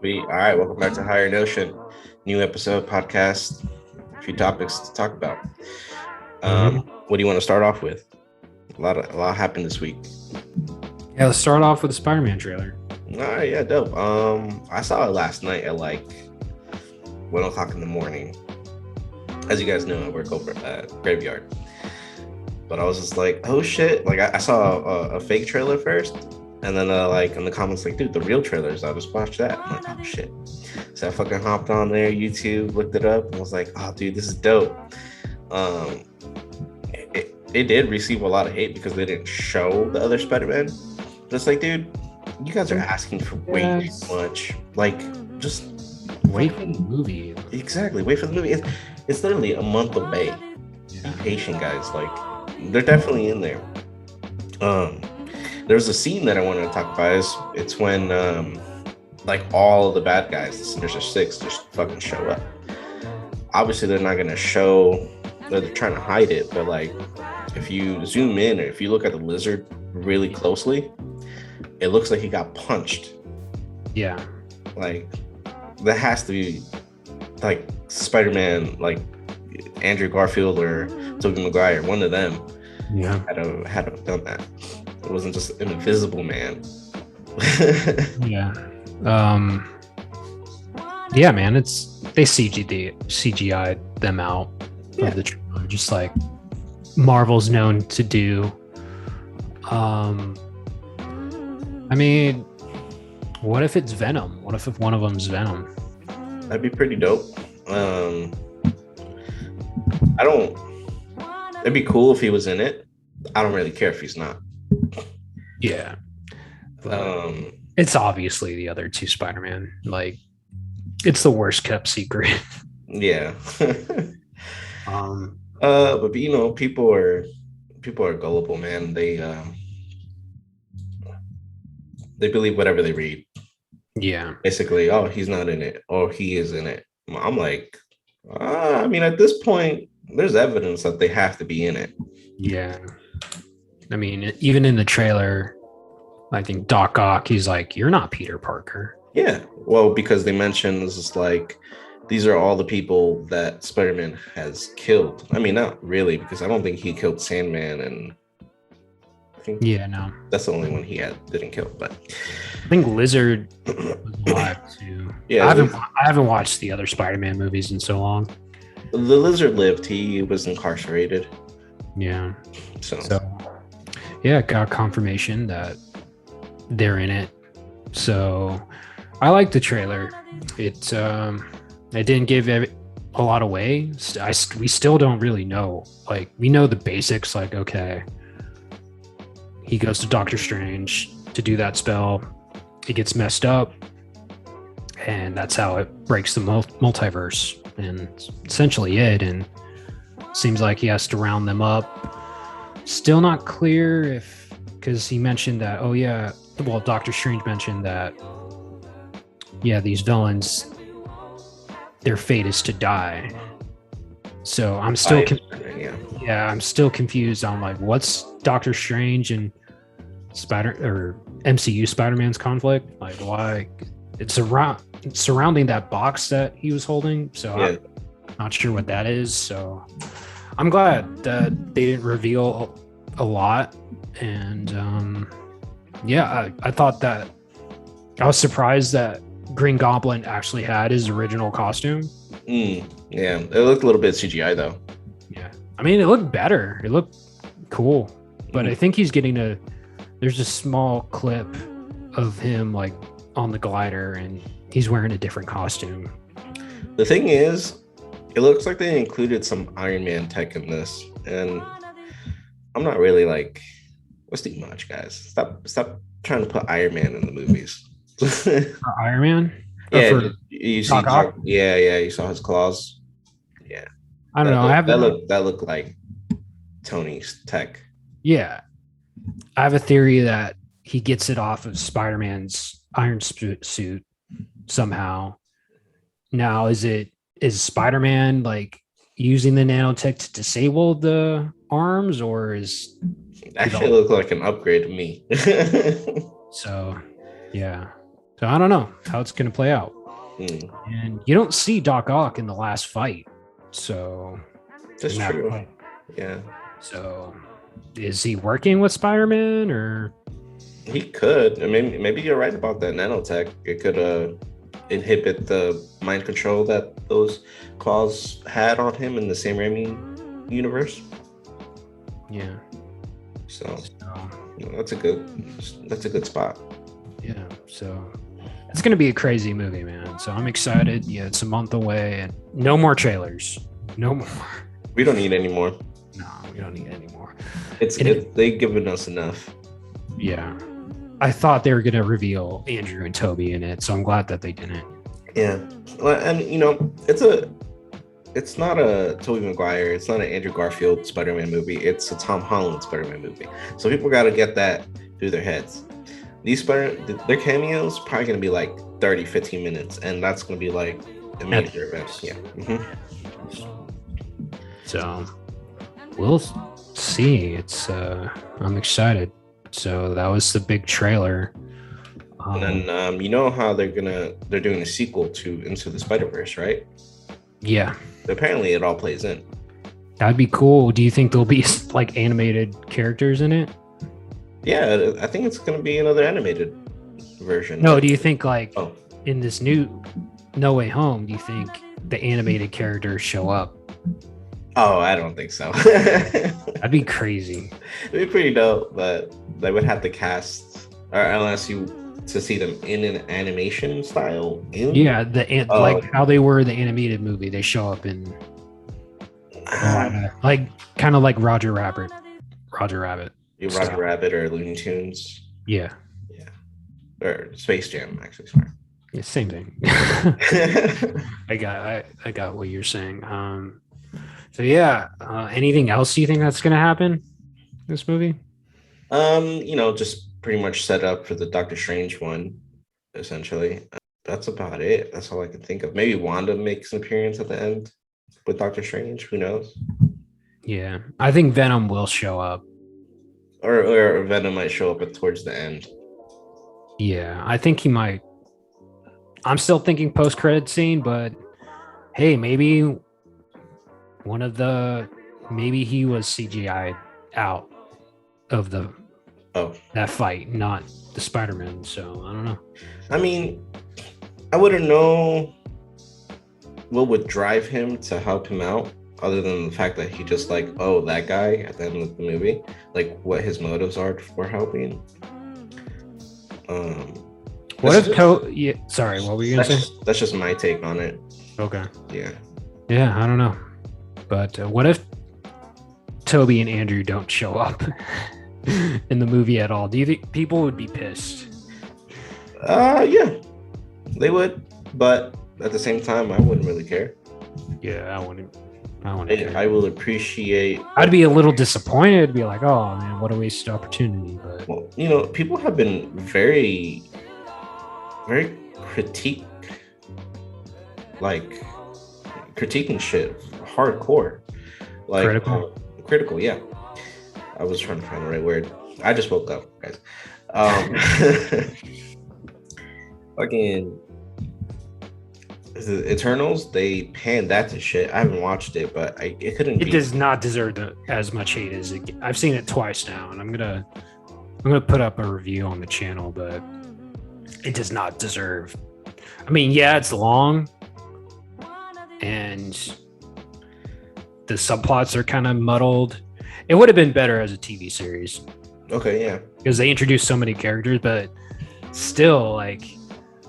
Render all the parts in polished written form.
All right, welcome back to Higher Notion. New episode, podcast, a few topics to talk about. What do you want to start off with? A lot happened this week. Yeah, let's start off with the Spider-Man trailer. All right, yeah, dope. I saw it last night at like 1 o'clock in the morning. As you guys know, I work over at Graveyard. But I was just like, oh shit. Like I saw a fake trailer first. And then like in the comments, like, dude, the real trailers, I'll just watch that. I'm like, oh shit. So I fucking hopped on there, YouTube, looked it up, and was like, oh dude, this is dope. It did receive a lot of hate because they didn't show the other Spider-Man. Just like, dude, you guys are asking for way too much. Like, just wait for the movie. Exactly, wait for the movie. It's literally a month away. Be patient, guys. Like, they're definitely in there. There's a scene that I wanted to talk about. It's when like all the bad guys, the Sinister Six, just fucking show up. Obviously, they're not gonna show that they're trying to hide it, but like if you zoom in or if you look at the lizard really closely, it looks like he got punched. Yeah. Like that has to be like Spider-Man, like Andrew Garfield or Tobey Maguire, one of them. Yeah. Had to have done that. It wasn't just an invisible man. Yeah. Yeah, man. It's they CGI'd them out of the trailer, just like Marvel's known to do. I mean, what if it's Venom? What if one of them's Venom? That'd be pretty dope. It'd be cool if he was in it. I don't really care if he's not. Yeah. It's obviously the other two Spider-Man. Like, it's the worst kept secret. Yeah. But you know, people are gullible, man. They believe whatever they read. Yeah. Basically, oh, he's not in it, or he is in it. I'm like, I mean, at this point, there's evidence that they have to be in it. Yeah. I mean, even in the trailer, I think Doc Ock, he's like, you're not Peter Parker. Yeah. Well, because they mentioned this is like, these are all the people that Spider-Man has killed. I mean, not really, because I don't think he killed Sandman, and I think that's the only one he didn't kill. But I think Lizard was alive too. Yeah, I haven't watched the other Spider-Man movies in so long. The Lizard lived. He was incarcerated. Yeah. So yeah, got confirmation that they're in it. So I like the trailer. It didn't give a lot away. We still don't really know. Like, we know the basics. Like, okay, he goes to Doctor Strange to do that spell. It gets messed up, and that's how it breaks the multiverse. And it's essentially it. And seems like he has to round them up. Still not clear because he mentioned that, Doctor Strange mentioned that, these villains, their fate is to die. So I'm still I'm still confused on like what's Doctor Strange and MCU Spider-Man's conflict, like why it's surrounding that box that he was holding. So I'm not sure what that is. So I'm glad that they didn't reveal a lot. And I thought that I was surprised that Green Goblin actually had his original costume. Yeah, it looked a little bit CGI though. Yeah, I mean, it looked better. It looked cool, but I think he's getting there's a small clip of him like on the glider, and he's wearing a different costume. The thing is, it looks like they included some Iron Man tech in this, and I'm not really like, what's too much, guys? Stop trying to put Iron Man in the movies. Iron Man? Yeah, you saw his claws. Yeah, I don't know. That looked like Tony's tech. Yeah, I have a theory that he gets it off of Spider-Man's iron suit somehow. Now, is Spider-Man like using the nanotech to disable the arms, or is actually look like an upgrade to me? So, yeah. So I don't know how it's going to play out. Hmm. And you don't see Doc Ock in the last fight. So That's true. fight. Yeah. So is he working with Spider-Man or? He could. I mean, maybe you're right about that nanotech. It could inhibit the mind control that those claws had on him in the Sam Raimi universe. Yeah. So that's a good spot. Yeah. So it's gonna be a crazy movie, man. So I'm excited. Yeah, it's a month away, and no more trailers. No more. We don't need any more. No, we don't need any more. They've given us enough. Yeah. I thought they were gonna reveal Andrew and Toby in it, so I'm glad that they didn't. Yeah. Well, and it's not a Tobey Maguire, it's not an Andrew Garfield Spider-Man movie, it's a Tom Holland Spider-Man movie. So people got to get that through their heads. Their cameos probably going to be like 30, 15 minutes, and that's going to be like a major event. Yeah. Mm-hmm. So we'll see. It's I'm excited. So that was the big trailer. And then you know how they're doing a sequel to Into the Spider-Verse, right? Yeah. Apparently it all plays in. That'd be cool. Do you think there'll be like animated characters in it? Yeah, I think it's going to be another animated version. No, do you think like in this new No Way Home, do you think the animated characters show up? Oh, I don't think so. That'd be crazy. It'd be pretty dope, but they would have to cast, or unless you to see them in an animation style. Yeah, like how they were the animated movie. They show up in like kind of like Roger Rabbit. Roger Rabbit or Looney Tunes. Yeah. Or Space Jam, actually. Sorry. Yeah, same thing. I got what you're saying. So yeah, anything else you think that's gonna happen in this movie? Just pretty much set up for the Doctor Strange one, essentially. That's about it. That's all I can think of. Maybe Wanda makes an appearance at the end with Doctor Strange. Who knows? Yeah, I think Venom will show up. Or Venom might show up towards the end. Yeah, I think he might. I'm still thinking post-credit scene, but hey, maybe maybe he was CGI'd out of that fight, not the Spider-Man. So I don't know. I mean, I wouldn't know what would drive him to help him out, other than the fact that he just like, oh, that guy at the end of the movie, like what his motives are for helping. Sorry, what were you gonna say? That's just my take on it. Okay. Yeah, I don't know, but what if Toby and Andrew don't show up in the movie at all? Do you think people would be pissed? Yeah, they would, but at the same time, I wouldn't really care. Yeah, I wouldn't. I will appreciate. I'd be a little disappointed. Be like, oh man, what a wasted opportunity. But well, people have been very, very critiquing shit hardcore, like critical. Yeah, I was trying to find the right word. I just woke up, guys. Fucking the Eternals, they panned that to shit. I haven't watched it, but it couldn't. It does not deserve as much hate as it. I've seen it twice now, and I'm gonna put up a review on the channel, but it does not deserve. I mean, yeah, it's long, and the subplots are kind of muddled. It would have been better as a TV series. Okay, yeah, because they introduced so many characters, but still, like,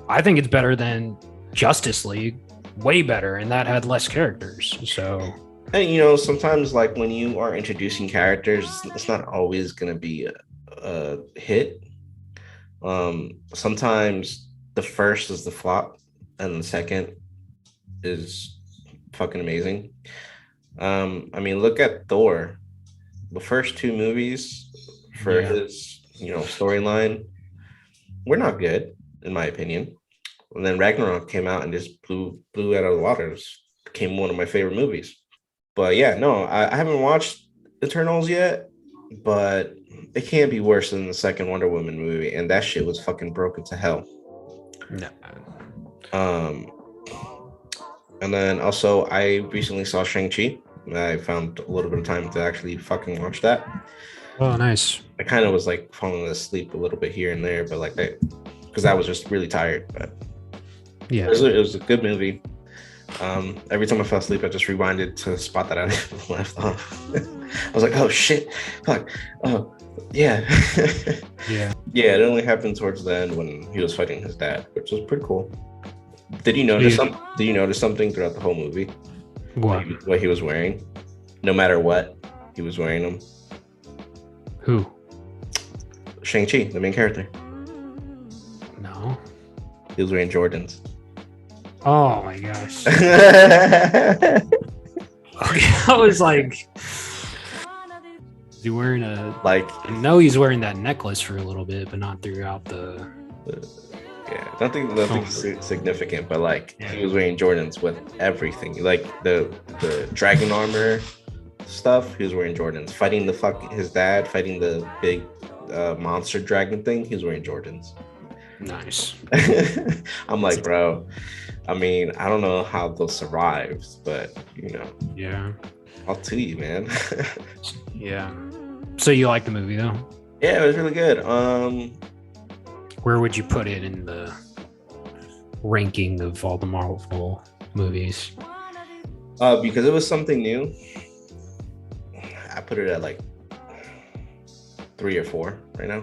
I think it's better than Justice League, way better, and that had less characters. So, and sometimes like when you are introducing characters, it's not always going to be a hit. Sometimes the first is the flop, and the second is fucking amazing. I mean, look at Thor. The first two movies for his storyline were not good, in my opinion. And then Ragnarok came out and just blew out of the waters. Became one of my favorite movies. But yeah, no, I haven't watched Eternals yet, but it can't be worse than the second Wonder Woman movie, and that shit was fucking broken to hell. No. And then also I recently saw Shang-Chi. I found a little bit of time to actually fucking watch that. Oh, nice. I kind of was like falling asleep a little bit here and there, but like because I was just really tired. But yeah, it was a good movie. Every time I fell asleep, I just rewinded to the spot that I left off. I was like, oh shit, fuck, oh yeah. yeah. Yeah, it only happened towards the end when he was fighting his dad, which was pretty cool. Did you notice something? Did you notice something throughout the whole movie? What he was wearing? No matter what, he was wearing them. Who? Shang-Chi, the main character. No. He was wearing Jordans. Oh my gosh. I was like, is he wearing like? I know he's wearing that necklace for a little bit, but not throughout the. Yeah, nothing significant, but like he was wearing Jordans with everything, like the dragon armor stuff. He was wearing Jordans, fighting his dad, fighting the big monster dragon thing. He was wearing Jordans. Nice. I'm like, bro. I mean, I don't know how they'll survive, but you know. Yeah. I'll tell you, man. Yeah. So you like the movie though? Yeah, it was really good. Where would you put it in the ranking of all the Marvel movies? Because it was something new, I put it at like 3 or 4 right now.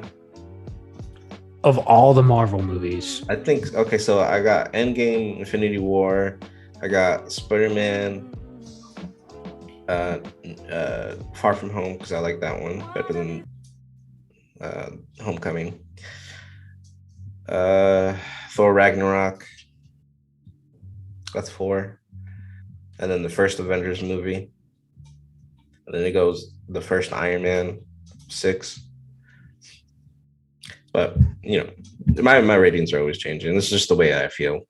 Of all the Marvel movies, I think, okay, so I got Endgame, Infinity War, I got Spider-Man, Far From Home, because I like that one better than Homecoming. Thor Ragnarok, that's 4. And then the first Avengers movie. And then it goes the first Iron Man, 6. But you know, my ratings are always changing. This is just the way I feel.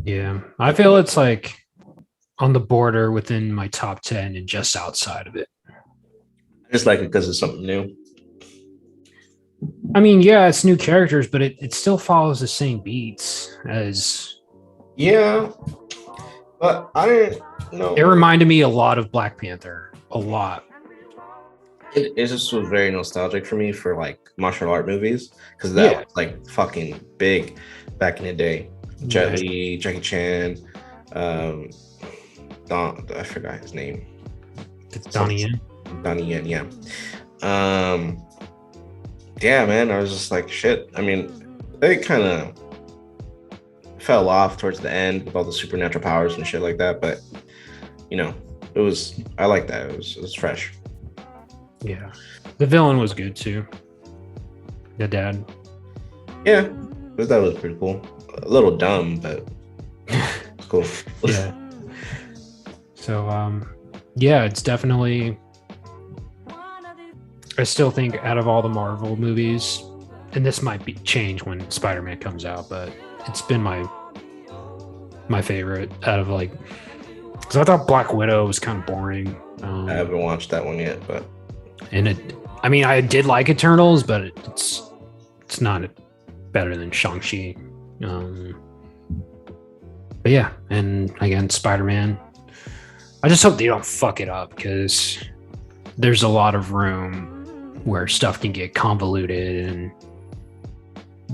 Yeah, I feel it's like on the border within my top 10 and just outside of it. I just like it because it's something new. I mean, yeah, it's new characters, but it still follows the same beats as. Yeah, but I didn't know. It reminded me a lot of Black Panther, a lot. It just was very nostalgic for me for like martial art movies because that was like fucking big back in the day. Jet Li, Jackie Chan, I forgot his name. It's Donnie Yen. Donnie Yen, yeah. Yeah, man, I was just like, shit. I mean, they kind of fell off towards the end with all the supernatural powers and shit like that, but you know, I like that. It was fresh. Yeah, the villain was good too. The dad. Yeah, that was pretty cool. A little dumb, but it's cool. Yeah. So, yeah, it's definitely. I still think out of all the Marvel movies, and this might be change when Spider-Man comes out, but it's been my favorite out of like. Because I thought Black Widow was kind of boring. I haven't watched that one yet, but. And I mean, I did like Eternals, but it's not better than Shang-Chi. But yeah, and again, Spider-Man. I just hope they don't fuck it up because there's a lot of room where stuff can get convoluted and,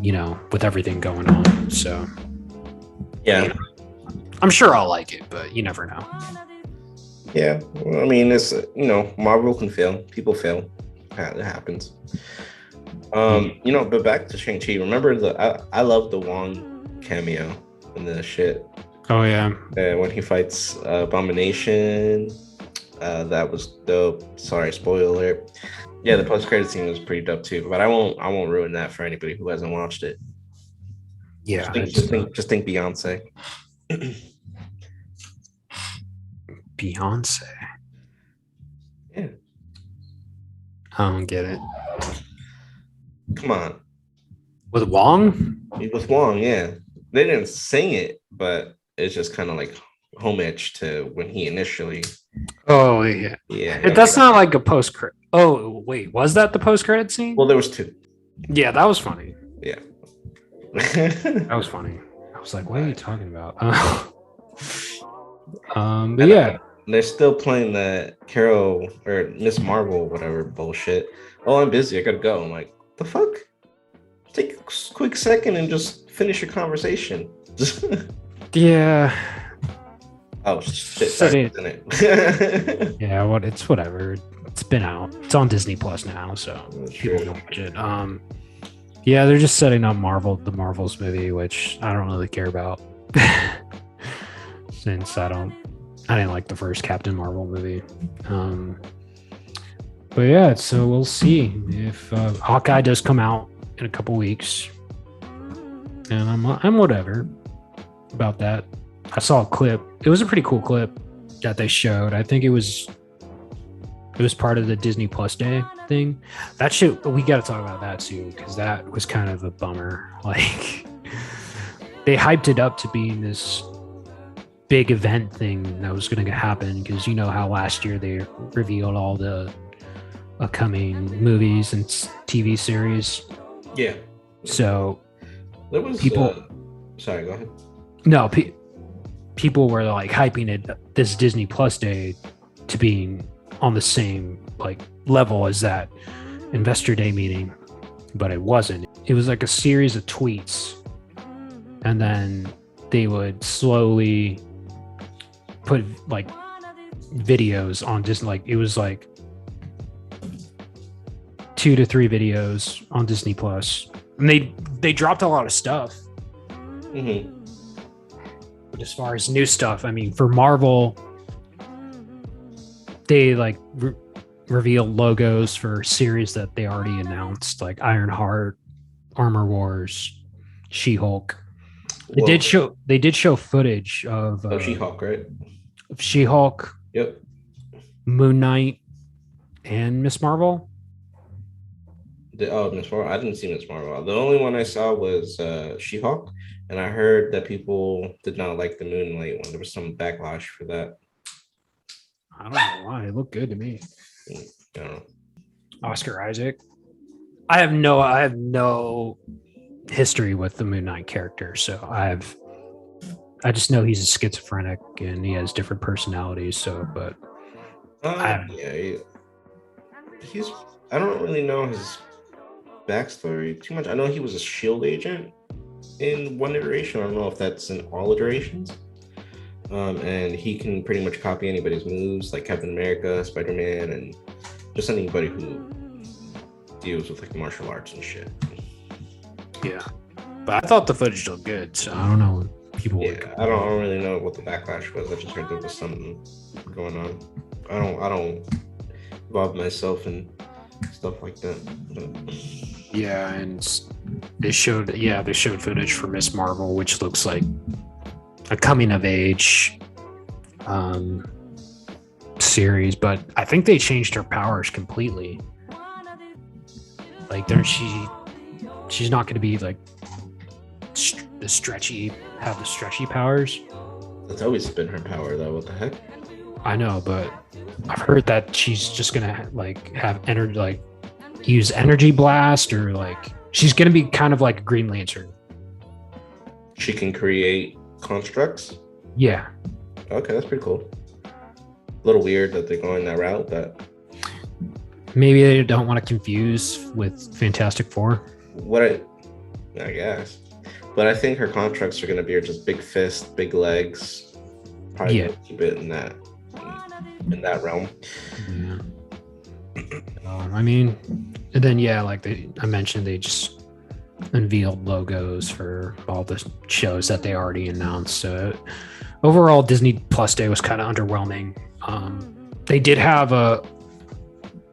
you know, with everything going on. So, yeah, you know, I'm sure I'll like it, but you never know. Yeah, well, I mean, it's, you know, Marvel can fail. People fail. It happens. You know, but back to Shang-Chi. Remember I love the Wong cameo in the shit. Oh yeah. When he fights Abomination, that was dope. Sorry, spoiler alert. Yeah, the post-credit scene was pretty dope too. But I won't ruin that for anybody who hasn't watched it. Yeah, just think Beyonce. Beyonce. Yeah. I don't get it. Come on. With Wong? With Wong, yeah. They didn't sing it, but it's just kind of like homage to when he initially. Oh yeah. Yeah. That's not like a post credit. Oh wait, was that the post credit scene? Well, there was 2. Yeah, that was funny. Yeah. That was funny. I was like, what are you talking about? But yeah. They're still playing that Carol or Miss Marvel, whatever bullshit. Oh, I'm busy. I gotta go. I'm like, the fuck? Take a quick second and just finish your conversation. Yeah. Oh shit! Sorry, isn't it? Yeah, it's whatever. It's been out. It's on Disney Plus now, so people can watch it. Yeah, they're just setting up the Marvels movie, which I don't really care about, since I didn't like the first Captain Marvel movie. But yeah, so we'll see if Hawkeye does come out in a couple weeks, and I'm whatever about that. I saw a clip. It was a pretty cool clip that they showed. I think it was part of the Disney Plus Day thing. That shit, we got to talk about that too, because that was kind of a bummer. Like, they hyped it up to being this big event thing that was going to happen, because you know how last year they revealed all the upcoming movies and TV series. Yeah. So there was people. Sorry, go ahead. No, people were like hyping it this Disney Plus Day to being on the same like level as that Investor Day meeting, but it wasn't. It was like a series of tweets, and then they would slowly put like videos on Disney. Like, it was like 2 to 3 videos on Disney Plus, and they dropped a lot of stuff. Mm-hmm. But as far as new stuff, I mean, for Marvel, they like reveal logos for series that they already announced, like Ironheart, Armor Wars, She-Hulk. They did show footage of She-Hulk, right? Of She-Hulk. Yep. Moon Knight and Miss Marvel. Miss Marvel. I didn't see Miss Marvel. The only one I saw was She-Hulk, and I heard that people did not like the Moon Knight one. There was some backlash for that. I don't know why. It looked good to me. I don't know. Oscar Isaac. I have no history with the Moon Knight character, so I just know he's a schizophrenic and he has different personalities. So, but he's. I don't really know his backstory too much. I know he was a SHIELD agent in one iteration. I don't know if that's in all iterations. And he can pretty much copy anybody's moves, like Captain America, Spider-Man, and just anybody who deals with like martial arts and shit. Yeah, but I thought the footage looked good, so I don't know. I don't really know what the backlash was. I just heard there was something going on. I don't involve myself in stuff like that. But. Yeah, and they showed footage for Miss Marvel, which looks like a coming of age series, but I think they changed her powers completely. Like, she's not going to be like the stretchy powers. That's always been her power, though. What the heck? I know, but I've heard that she's just gonna like have energy, like use energy blast, or like she's gonna be kind of like a Green Lantern. She can create constructs. Yeah. Okay, that's pretty cool. A little weird that they're going that route, but maybe they don't want to confuse with Fantastic Four. I guess. But I think her constructs are going to be just big fists, big legs. Probably keep it in that realm. Yeah. I mean, and then like I mentioned, they just unveiled logos for all the shows that they already announced. So overall, Disney Plus Day was kind of underwhelming. They did have a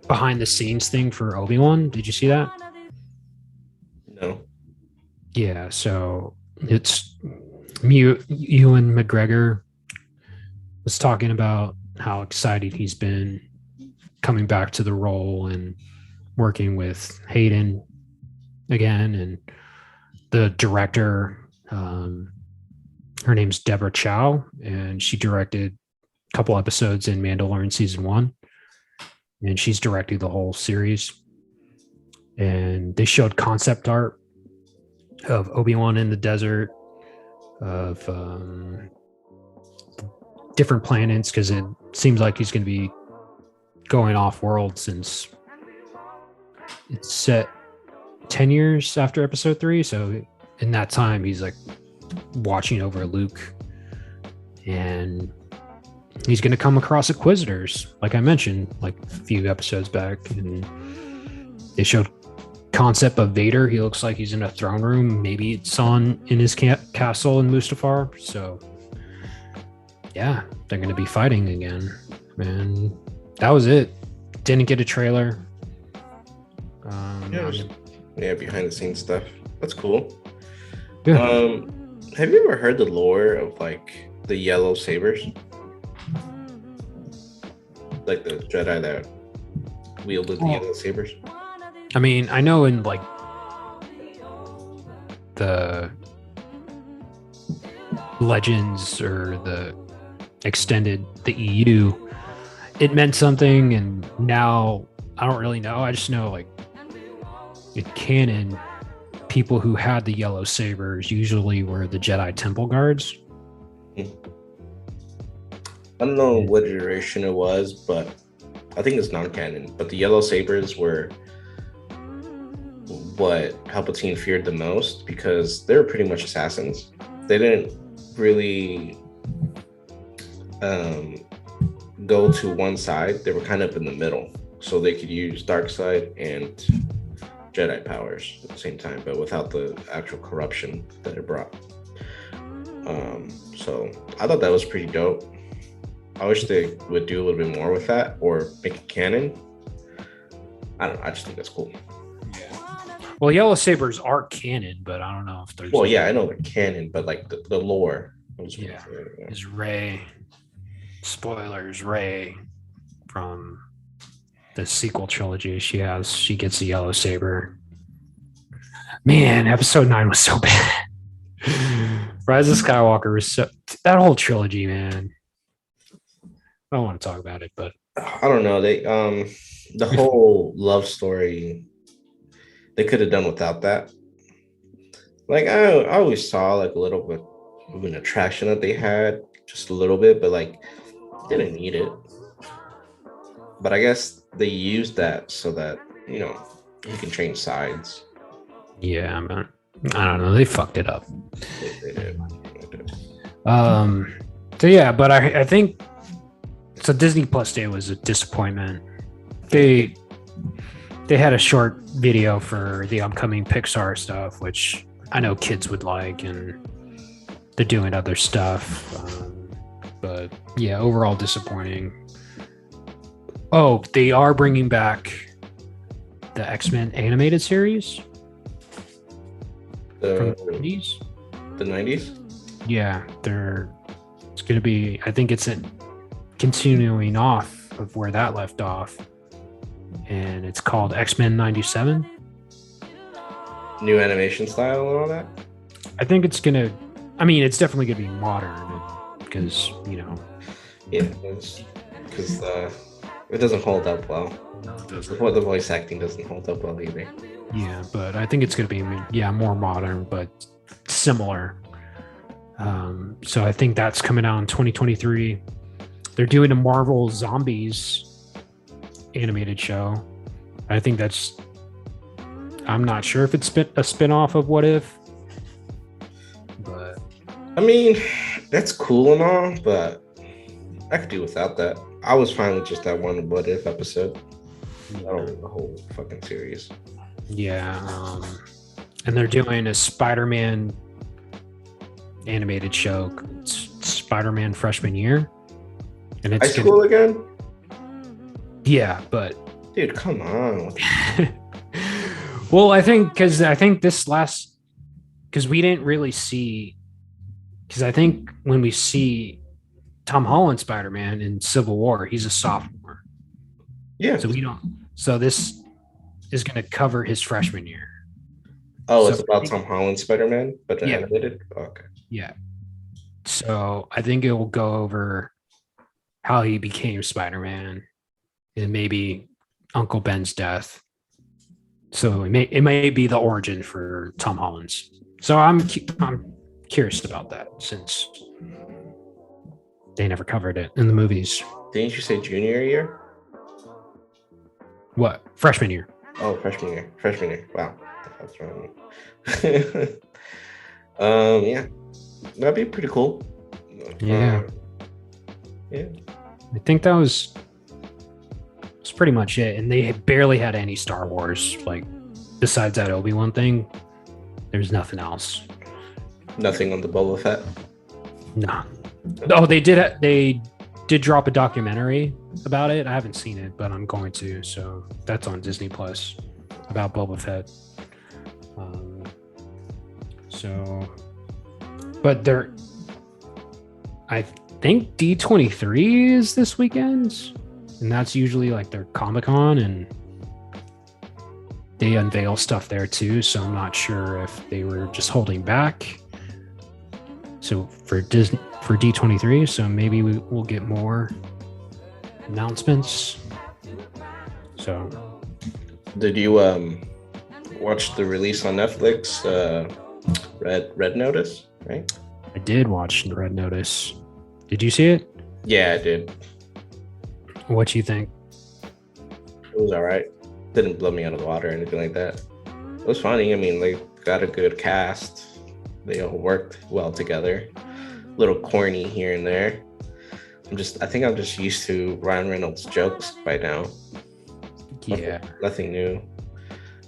behind the scenes thing for Obi-Wan. Did you see that? No. Yeah, so it's Ewan McGregor was talking about how excited he's been coming back to the role and working with Hayden again, and the director, her name's Deborah Chow, and she directed a couple episodes in Mandalorian season 1, and she's directing the whole series. And they showed concept art of Obi-Wan in the desert, of different planets, because it seems like he's going to be going off world, since it's set 10 years after episode 3. So in that time, he's like watching over Luke, and he's going to come across Inquisitors, like I mentioned, like a few episodes back. And they showed concept of Vader. He looks like he's in a throne room. Maybe it's in his castle in Mustafar. So yeah, they're going to be fighting again. And that was it. Didn't get a trailer. Behind the scenes stuff. That's cool. Yeah. Have you ever heard the lore of like the yellow sabers? Like the Jedi that wielded the yellow sabers? I mean, I know in like the Legends or the EU, it meant something, and now I don't really know. I just know like in canon, people who had the yellow sabers usually were the Jedi Temple guards. I don't know what iteration it was, but I think it's non-canon. But the yellow sabers were what Palpatine feared the most, because they were pretty much assassins. They didn't really go to one side. They were kind of in the middle, so they could use dark side and Jedi powers at the same time, but without the actual corruption that it brought. So I thought that was pretty dope. I wish they would do a little bit more with that, or make it canon. I don't know. I just think that's cool. Well, yellow sabers are canon, but I don't know if there's. Well, yeah, I know they're canon, but like the lore. Is Rey. Spoilers: Rey from the sequel trilogy. She gets a yellow saber. Man, episode 9 was so bad. Rise of Skywalker was that whole trilogy, man. I don't want to talk about it, but I don't know. They the whole love story, they could have done without that. Like I always saw like a little bit of an attraction that they had, just a little bit, but like didn't need it. But I guess they used that so that, you know, he can change sides. Yeah, man. I don't know. They fucked it up. They did. So yeah, but I think so. Disney Plus Day was a disappointment. They had a short video for the upcoming Pixar stuff, which I know kids would like, and they're doing other stuff. But yeah, overall disappointing. Oh, they are bringing back the X-Men animated series from the 90s. The 90s? Yeah, it's going to be, I think it's continuing off of where that left off. And it's called X-Men 97. New animation style and all that? I think it's going to, it's definitely going to be modern because, you know. Yeah, because it doesn't hold up well. No, it doesn't. The voice acting doesn't hold up well either. Yeah, but I think it's going to be, more modern, but similar. So I think that's coming out in 2023. They're doing a Marvel Zombies animated show. I think I'm not sure if it's a spin-off of What If, but that's cool and all, but I could do without that. I was fine with just that one What If episode. I don't know the whole fucking series. Yeah, and they're doing a Spider-Man animated show. It's Spider-Man Freshman Year, and it's high school again. Yeah, but dude, come on. Well, I think this because we didn't really see, because I think when we see Tom Holland Spider-Man in Civil War, he's a sophomore. Yeah. So we don't. So this is going to cover his freshman year. Oh, it's about Tom Holland Spider-Man, but animated? Oh, okay. Yeah. So I think it will go over how he became Spider-Man and maybe Uncle Ben's death. So it may be the origin for Tom Holland's. So I'm curious about that since they never covered it in the movies. Didn't you say junior year? What? Freshman year. Oh, freshman year. Freshman year. Wow. That's wrong. Yeah. That'd be pretty cool. Yeah. Yeah. I think that's pretty much it. And they barely had any Star Wars, like besides that Obi-Wan thing. There's nothing else. Nothing on the Boba Fett. No. Oh, they did drop a documentary about it. I haven't seen it, but I'm going to. So that's on Disney Plus about Boba Fett. But I think D23 is this weekend, and that's usually like their Comic-Con, and they unveil stuff there too. So I'm not sure if they were just holding back. So for D23, so maybe we'll get more announcements. So, did you watch the release on Netflix? Red Notice, right? I did watch Red Notice. Did you see it? Yeah, I did. What you think? It was all right. Didn't blow me out of the water or anything like that. It was funny. I mean, they got a good cast. They all worked well together. A little corny here and there. I think I'm just used to Ryan Reynolds' jokes by now. Yeah. Nothing new.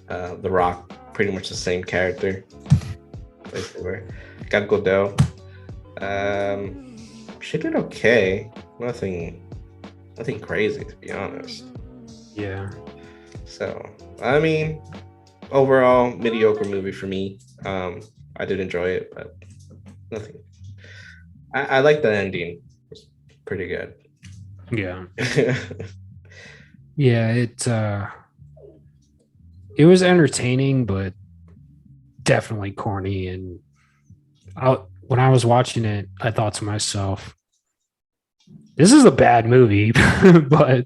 The Rock, pretty much the same character. Gal Gadot. She did okay. Nothing crazy, to be honest. Yeah. So, I mean, overall, mediocre movie for me. I did enjoy it, but nothing. I like the ending. It was pretty good. Yeah. Yeah, it was entertaining, but definitely corny. And when I was watching it, I thought to myself, this is a bad movie, but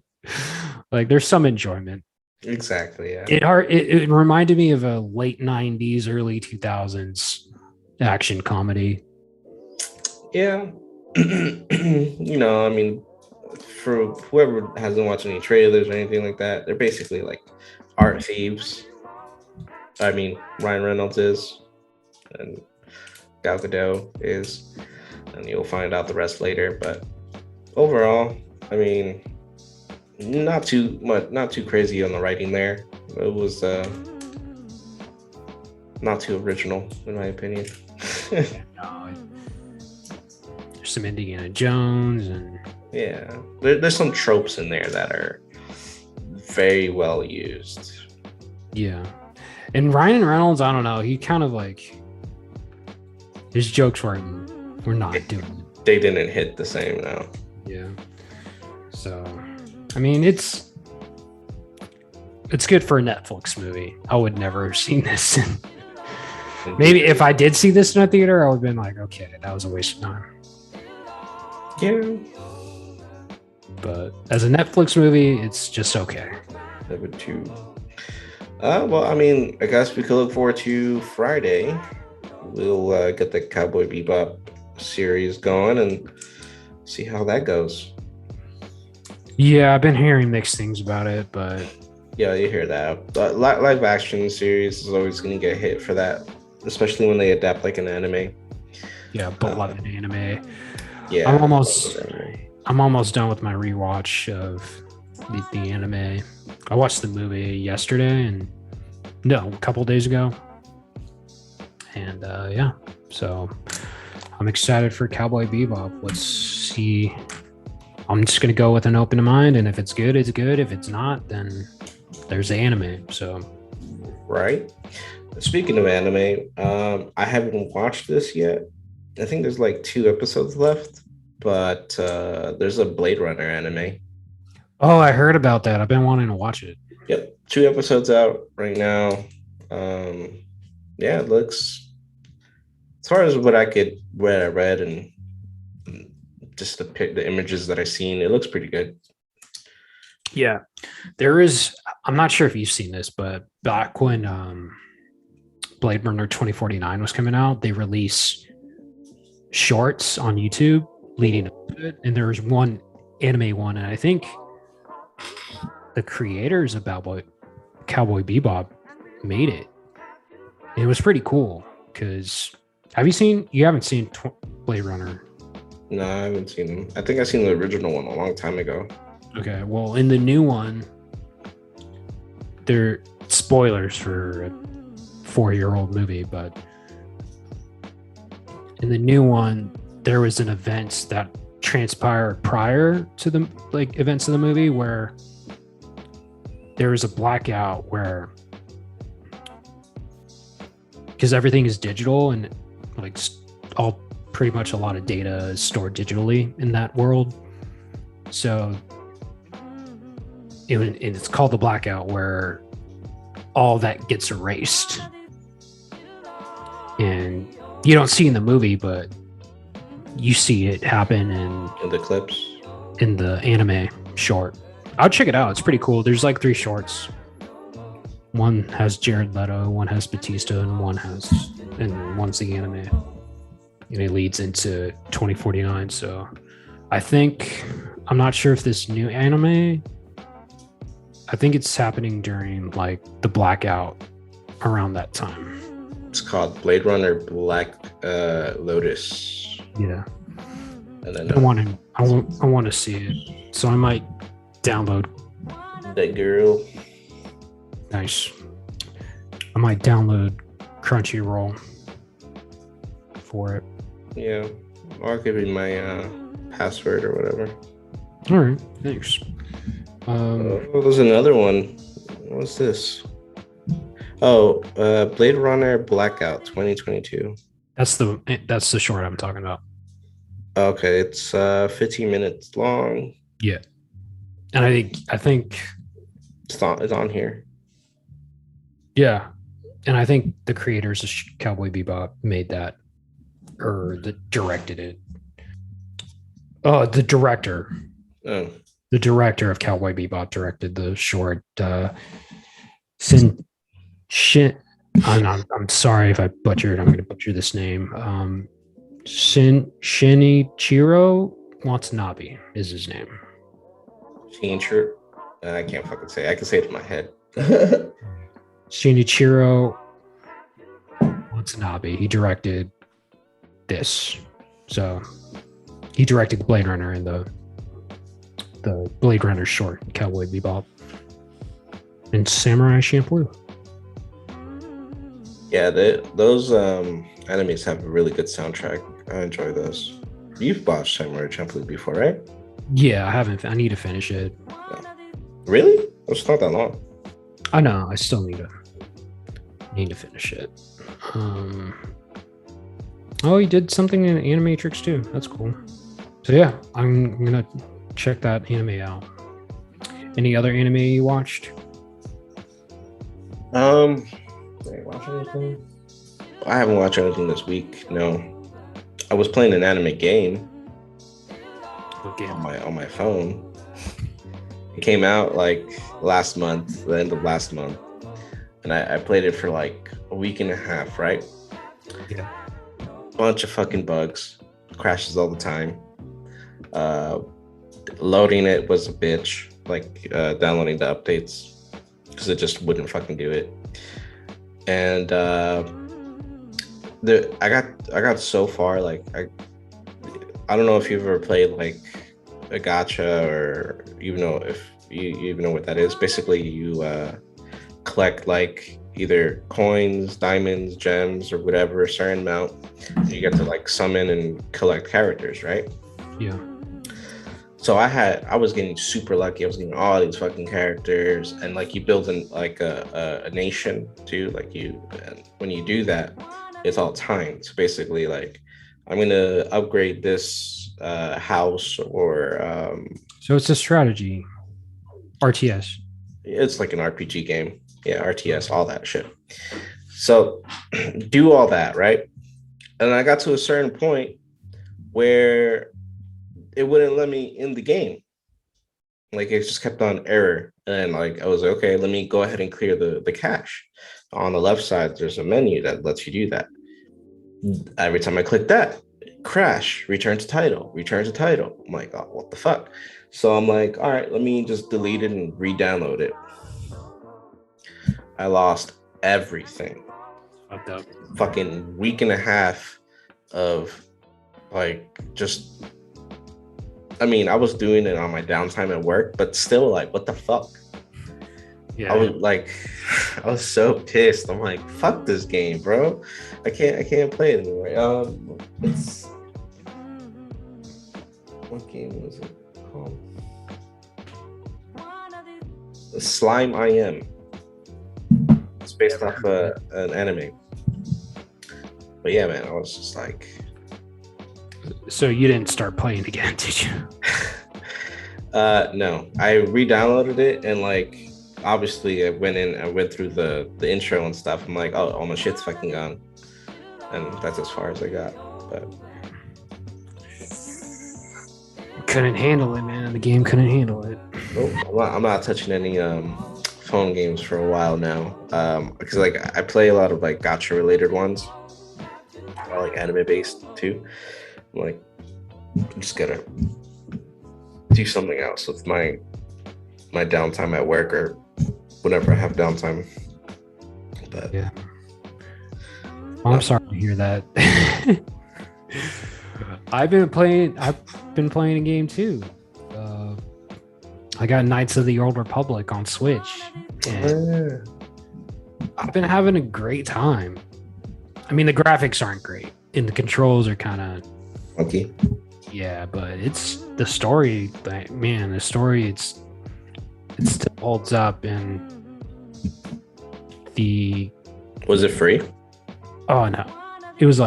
like there's some enjoyment. Exactly. Yeah. It reminded me of a late 90s, early 2000s action comedy. Yeah. I mean, for whoever hasn't watched any trailers or anything like that, they're basically like art thieves. I mean, Ryan Reynolds is, and Gal Gadot is, and you'll find out the rest later. But overall, I mean, not too crazy on the writing there. It was not too original, in my opinion. There's some Indiana Jones and there's some tropes in there that are very well used. Yeah, and Ryan Reynolds, I don't know, he kind of like his jokes were not doing it. They didn't hit the same now. Yeah. So, I mean, it's good for a Netflix movie. I would never have seen this. Maybe if I did see this in a theater, I would have been like, okay, that was a waste of time. Yeah. But as a Netflix movie, it's just okay. Number 2. Well, I mean, I guess we could look forward to Friday. We'll get the Cowboy Bebop series going and see how that goes. Yeah, I've been hearing mixed things about it, but yeah, you hear that. Live action series is always going to get hit for that, especially when they adapt like an anime. Yeah, beloved anime. Yeah, I'm almost done with my rewatch of the anime. I watched the movie yesterday a couple days ago, and so I'm excited for Cowboy Bebop. Let's see. I'm just gonna go with an open mind, and if it's good, it's good. If it's not, then there's the anime. So, right. Speaking of anime, I haven't watched this yet. I think there's like 2 episodes left, but there's a Blade Runner anime. Oh, I heard about that. I've been wanting to watch it. Yep, 2 episodes out right now. It looks, as far as what I read and just the images that I've seen, it looks pretty good. Yeah, there is. I'm not sure if you've seen this, but back when Blade Runner 2049 was coming out, they released shorts on YouTube leading up to it, and there was one anime one, and I think the creators of Cowboy Bebop made it. And it was pretty cool because you haven't seen Blade Runner? No, I haven't seen them. I think I seen the original one a long time ago. Okay, well, in the new one, they're spoilers for a 4-year-old movie, but in the new one, there was an event that transpired prior to the events of the movie where there was a blackout where, because everything is digital and all pretty much a lot of data is stored digitally in that world. So it's called the blackout, where all that gets erased. And you don't see in the movie, but you see it happen in the clips, in the anime short. I'll check it out. It's pretty cool. There's 3 shorts. One has Jared Leto, one has Batista, and one's the anime. And it leads into 2049. So I'm not sure if this new anime, I think it's happening during the blackout around that time. It's called Blade Runner Black Lotus. Yeah. And then I want to see it. So I might download that girl. Nice. I might download Crunchyroll for it. Yeah. I'll give you my password or whatever. All right. Thanks. There's another one. What's this? Oh, Blade Runner Blackout 2022. That's the short I'm talking about. Okay, it's 15 minutes long. Yeah. And I think it's on here. Yeah. And I think the creators of Cowboy Bebop made that, or directed it. Oh, the director. Oh. The director of Cowboy Bebop directed the short. I'm sorry if I butchered. I'm going to butcher this name. Shinichiro Watanabe is his name. Shinichiro. I can't fucking say it. I can say it in my head. Shinichiro Watanabe. He directed this. So he directed Blade Runner and the Blade Runner short, Cowboy Bebop, and Samurai Champloo. Yeah, those animes have a really good soundtrack. I enjoy those. You've watched Samurai Champloo before, right? Yeah, I haven't. I need to finish it. Yeah. Really? It's not that long. I know. I still need to finish it. Oh, he did something in Animatrix too. That's cool. So yeah, I'm gonna check that anime out. Any other anime you watched? Did I watch anything? I haven't watched anything this week. No, I was playing an anime game. What game? On my phone. It came out last month, the end of last month, and I played it for a week and a half. Right? Yeah. Bunch of fucking bugs, crashes all the time. Loading it was a bitch. Downloading the updates, because it just wouldn't fucking do it. And I got so far. I don't know if you've ever played a gacha, or even know if you even know what that is. Basically, you collect either coins, diamonds, gems, or whatever, a certain amount. You get to summon and collect characters, right? Yeah. So I was getting super lucky. I was getting all these fucking characters, and you build a nation too. And when you do that, it's all timed. So basically, I'm gonna upgrade this house, or so it's a strategy, RTS. It's like an RPG game. Yeah, RTS, all that shit. So do all that, right? And I got to a certain point where it wouldn't let me in the game. It just kept on error. And I was like, okay, let me go ahead and clear the cache. On the left side, there's a menu that lets you do that. Every time I click that, crash, return to title, return to title. I'm like, oh, what the fuck? So I'm like, all right, let me just delete it and re-download it. I lost everything. Fucked up. Fucking week and a half of like just. I mean, I was doing it on my downtime at work, but still, like, what the fuck? Yeah. I was like, I was so pissed. I'm like, fuck this game, bro. I can't play it anymore. What game was it called? Slime I Am. It's based off an anime. But yeah, man, I was just like. So you didn't start playing again, did you? No, I re-downloaded it and like obviously I went through the intro and stuff. I'm like, oh, all my shit's fucking gone, and that's as far as I got. But couldn't handle it, man. The game couldn't handle it. I'm not touching any phone games for a while now. Because like I play a lot of like gacha related ones, or like anime based too. I'm like, I'm just gotta do something else with my downtime at work or whenever I have downtime. But yeah, I'm sorry to hear that. I've been playing a game too. I got Knights of the Old Republic on Switch, and I've been having a great time. I mean, the graphics aren't great, and the controls are kind of funky. Yeah, but it's the story. Man, the story it still holds up, and Was it free? Oh no, it was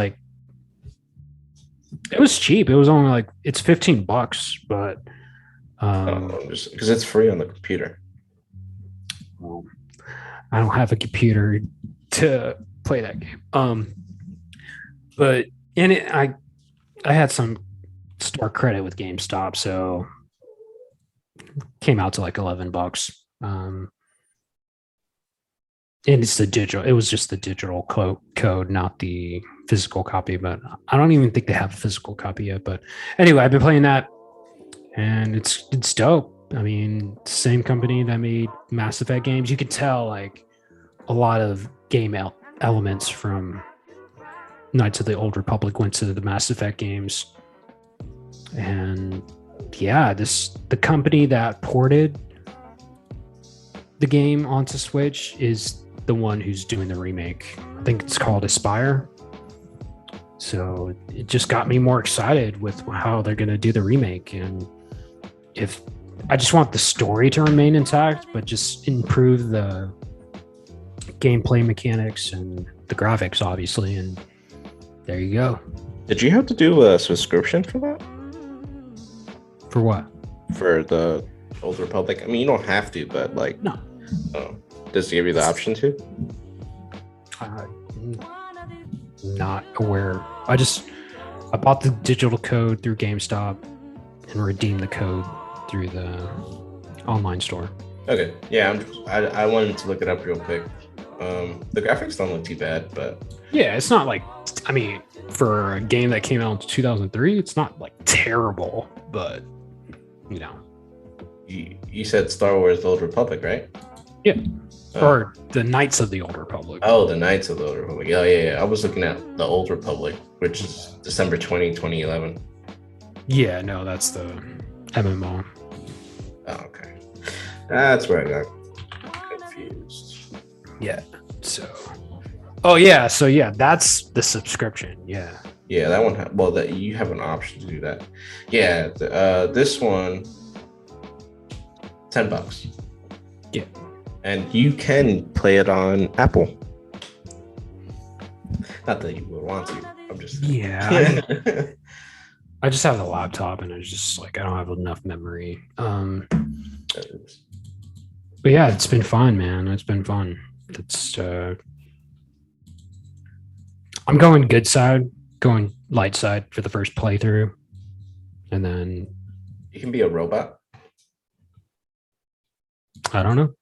cheap. It was only like it's $15, but just because it's free on the computer. Well, I don't have a computer to play that game. But in it, I had some store credit with GameStop, so it came out to like $11. And it's the digital. It was just the digital code, not the physical copy. But I don't even think they have a physical copy yet. But anyway, I've been playing that, and it's dope. I mean, same company that made Mass Effect games. You can tell like a lot of game elements from Knights of the Old Republic went to the Mass Effect games. And yeah, the company that ported the game onto Switch is the one who's doing the remake. I think it's called Aspire. So it just got me more excited with how they're going to do the remake. And if I just want the story to remain intact, but just improve the gameplay mechanics and the graphics, obviously. And there you go. Did you have to do a subscription for that? For what? For the Old Republic? I mean, you don't have to, but like, no. Oh, does it give you the option to? Not aware. I bought the digital code through GameStop and redeemed the code through the online store. Okay, yeah, I wanted to look it up real quick. The graphics don't look too bad, but yeah, it's not like, I mean, for a game that came out in 2003, it's not like terrible, but you know. You said Star Wars: The Old Republic, right? Yeah. Or the Knights of the Old Republic. Oh, the Knights of the Old Republic. Oh, yeah. I was looking at the Old Republic, which is December 2011. Yeah, no, that's the MMO. Oh, okay. That's where I got confused. Yeah. So. Oh, yeah. So, yeah, that's the subscription. Yeah. Yeah, that one. That you have an option to do that. Yeah. This one, $10. Yeah. And you can play it on Apple. Not that you would want to. I'm just saying. Yeah. I just have the laptop, and it's just like I don't have enough memory. But yeah, it's been fun, man. It's been fun. It's I'm going good side, going light side for the first playthrough, and then you can be a robot. I don't know.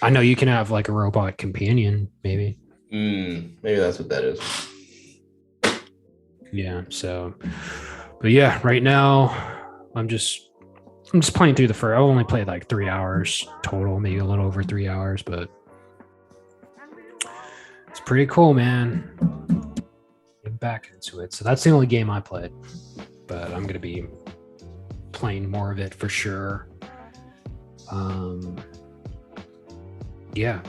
I know you can have like a robot companion, maybe. Maybe that's what that is. Yeah. So, but yeah, right now I'm just playing through the first. I only played like 3 hours total, maybe a little over 3 hours, but it's pretty cool, man. Get back into it. So that's the only game I played, but I'm gonna be playing more of it for sure. Yeah.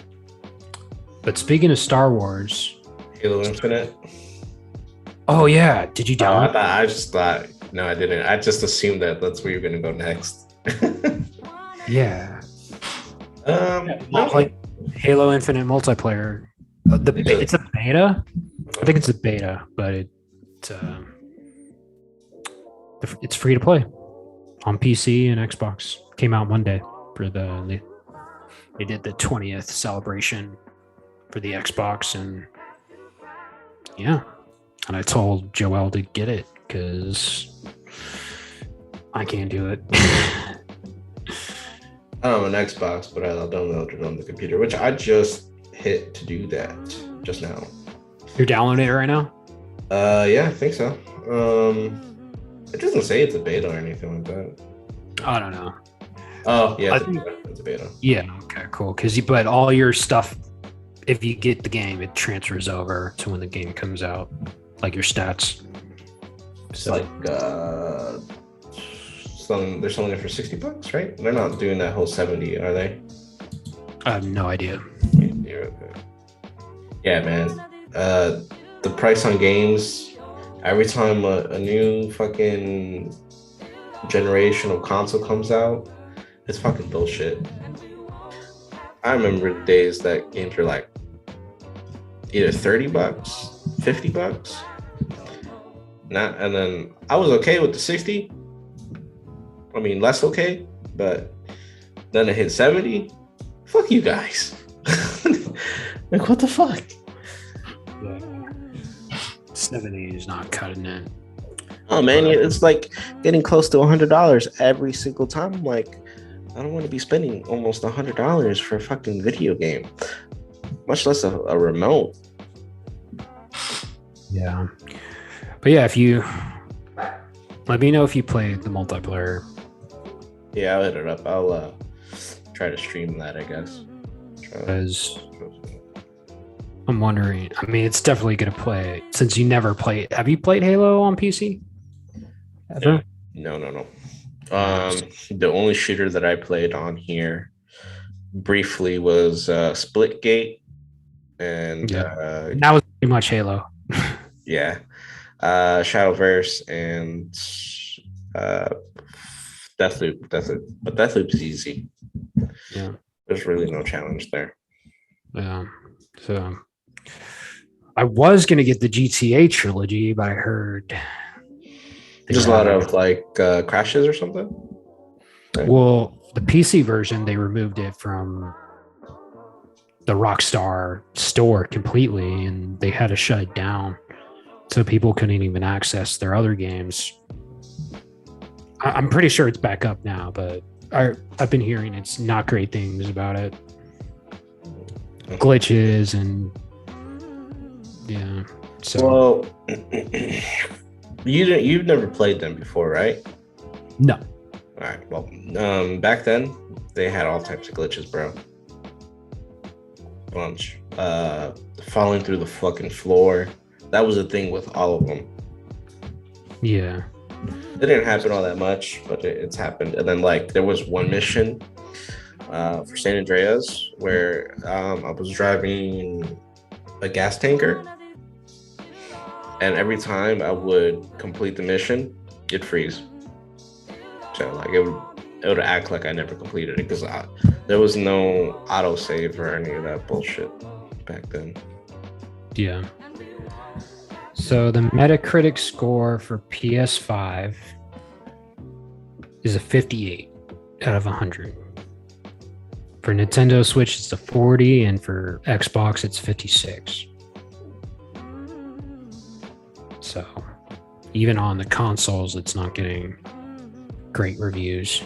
But speaking of Star Wars, Halo Infinite. oh yeah, did you download? I just thought. No, I didn't. I just assumed that's where you're gonna go next. Yeah. No. Like Halo Infinite multiplayer. It's a beta. I think it's a beta, but it's free to play on PC and Xbox. Came out Monday for they did the 20th celebration for the Xbox, and yeah. And I told Joel to get it because I can't do it. I don't have an Xbox, but I'll download it on the computer, which I just hit to do that just now. You're downloading it right now? Yeah, I think so. It doesn't say it's a beta or anything like that. I don't know. Oh, yeah, it's a beta. Yeah, okay, cool. But all your stuff, if you get the game, it transfers over to when the game comes out, like your stats. It's like they're selling it for $60, right? They're not doing that whole 70, are they? I have no idea. Yeah, man. The price on games, every time a new fucking generation of console comes out, it's fucking bullshit. I remember the days that games were like either $30, $50. And then I was okay with the 60. I mean, less okay, but then it hit 70. Fuck you guys. Like, what the fuck? Yeah. 70 is not cutting it. Oh man, it's like getting close to $100 every single time. I'm like, I don't want to be spending almost $100 for a fucking video game, much less a remote. Yeah, but yeah, if you let me know if you play the multiplayer. Yeah, I'll hit it up. I'll try to stream that, I guess. Because I'm wondering. I mean, it's definitely gonna play since you never played. Have you played Halo on PC? Ever? No. The only shooter that I played on here briefly was Splitgate, and that was pretty much Halo. Yeah, Shadowverse and Deathloop, but Deathloop's easy. Yeah, there's really no challenge there. Yeah, so I was gonna get the GTA trilogy, but I heard there's a lot of like crashes or something. Right? Well, the PC version, they removed it from the Rockstar store completely, and they had to shut it down, so people couldn't even access their other games. I'm pretty sure it's back up now, but I've been hearing it's not great things about it. Glitches and yeah. So you've never played them before, right? No. All right. Well, back then they had all types of glitches, bro. Bunch. Falling through the fucking floor. That was a thing with all of them. Yeah. It didn't happen all that much, but it's happened. And then like there was one mission for San Andreas where I was driving a gas tanker, and every time I would complete the mission, it'd freeze. So like it would act like I never completed it because there was no autosave or any of that bullshit back then. Yeah. So the Metacritic score for PS5 is a 58 out of 100. For Nintendo Switch, it's a 40, and for Xbox, it's 56. So even on the consoles, it's not getting great reviews.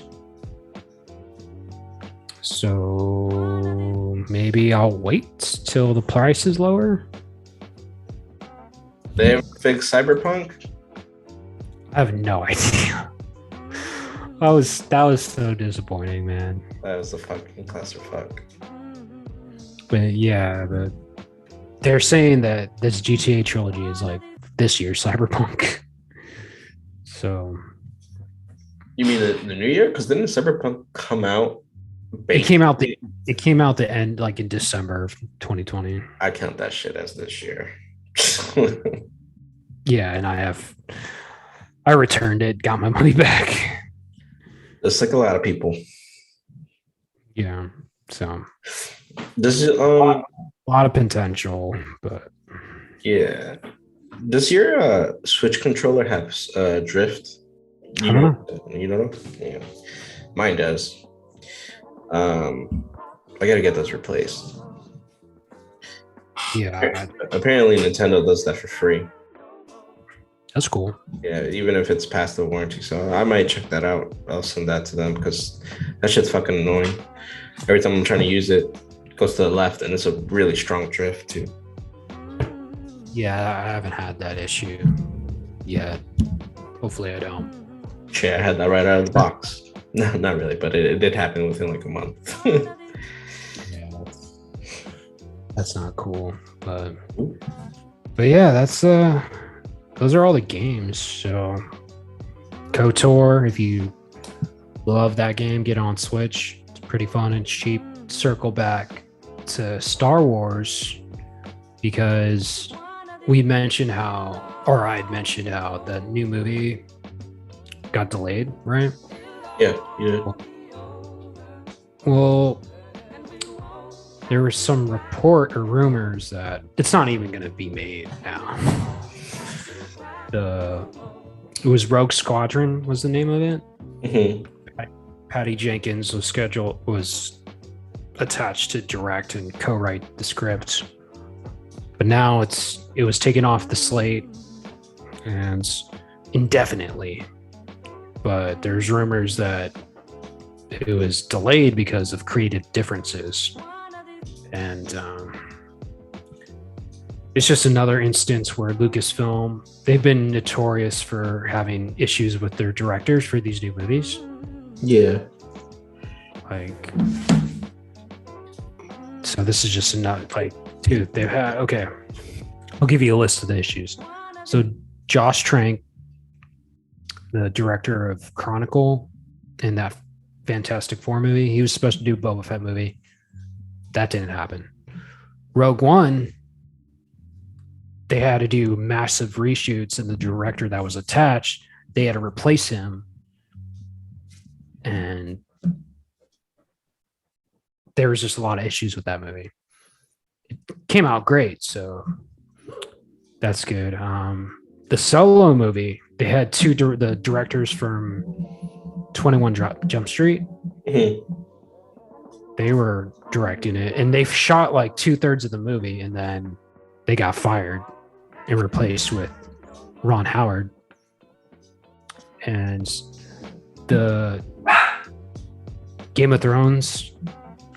So maybe I'll wait till the price is lower. They have fixed Cyberpunk? I have no idea. That was so disappointing, man. That was a fucking clusterfuck. But yeah, they're saying that this GTA trilogy is like this year's Cyberpunk. So You mean the new year? Because didn't Cyberpunk come out? it came out the end, like in December of 2020. I count that shit as this year. Yeah, and I returned it, got my money back. It's like a lot of people. Yeah, so This is a lot of potential, but yeah. Does your Switch controller have drift? I don't know. You don't know? Yeah, mine does. I gotta get those replaced. Yeah, Apparently Nintendo does that for free. that's cool. Yeah, even if it's past the warranty. So I might check that out. I'll send that to them because that shit's fucking annoying. Every time I'm trying to use it, it goes to the left, and it's a really strong drift too. Yeah, I haven't had that issue yet. Hopefully I don't. Shit, I had that right out of the box. No, not really, but it did happen within like a month. Yeah, that's not cool. But yeah, that's those are all the games. So KOTOR, if you love that game, get on Switch. It's pretty fun and cheap. Circle back to Star Wars because I had mentioned how the new movie got delayed, right? Yeah. Well, there was some report or rumors that it's not even going to be made now. It was Rogue Squadron was the name of it. Mm-hmm. Patty Jenkins was attached to direct and co-write the script, but now it was taken off the slate and indefinitely. But there's rumors that it was delayed because of creative differences, and it's just another instance where Lucasfilm, they've been notorious for having issues with their directors for these new movies. Yeah. Like, so this is just another, like, dude, they've had, okay, I'll give you a list of the issues. So Josh Trank, the director of Chronicle and that Fantastic Four movie, he was supposed to do a Boba Fett movie. That didn't happen. Rogue One, they had to do massive reshoots, and the director that was attached, they had to replace him. And there was just a lot of issues with that movie. It came out great, so that's good. The Solo movie, they had the directors from 21 Jump Street. Mm-hmm. They were directing it, and they shot like 2/3 of the movie, and then they got fired and replaced with Ron Howard. And the Game of Thrones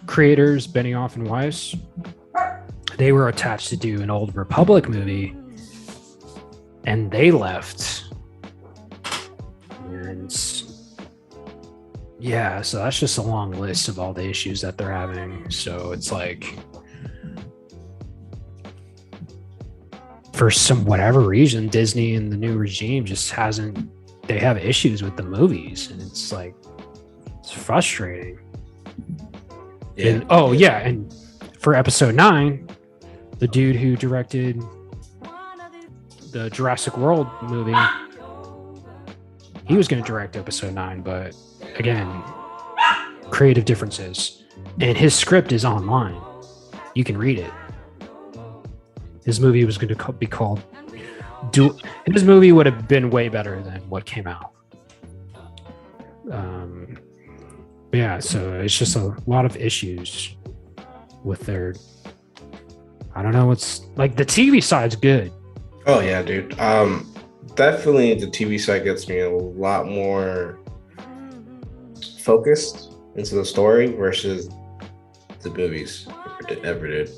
creators, Benioff and Weiss, they were attached to do an Old Republic movie, and they left. And yeah, so that's just a long list of all the issues that they're having. So it's like, for some whatever reason, Disney and the new regime just they have issues with the movies, and it's like, it's frustrating. Yeah. And for episode 9, the dude who directed the Jurassic World movie, he was going to direct episode 9, but again, creative differences. And his script is online. You can read it. His movie was going to be called his movie would have been way better than what came out. Yeah, so it's just a lot of issues with their, I don't know, what's like, the TV side's good. Oh yeah, dude. Definitely the TV side gets me a lot more focused into the story versus the movies ever did.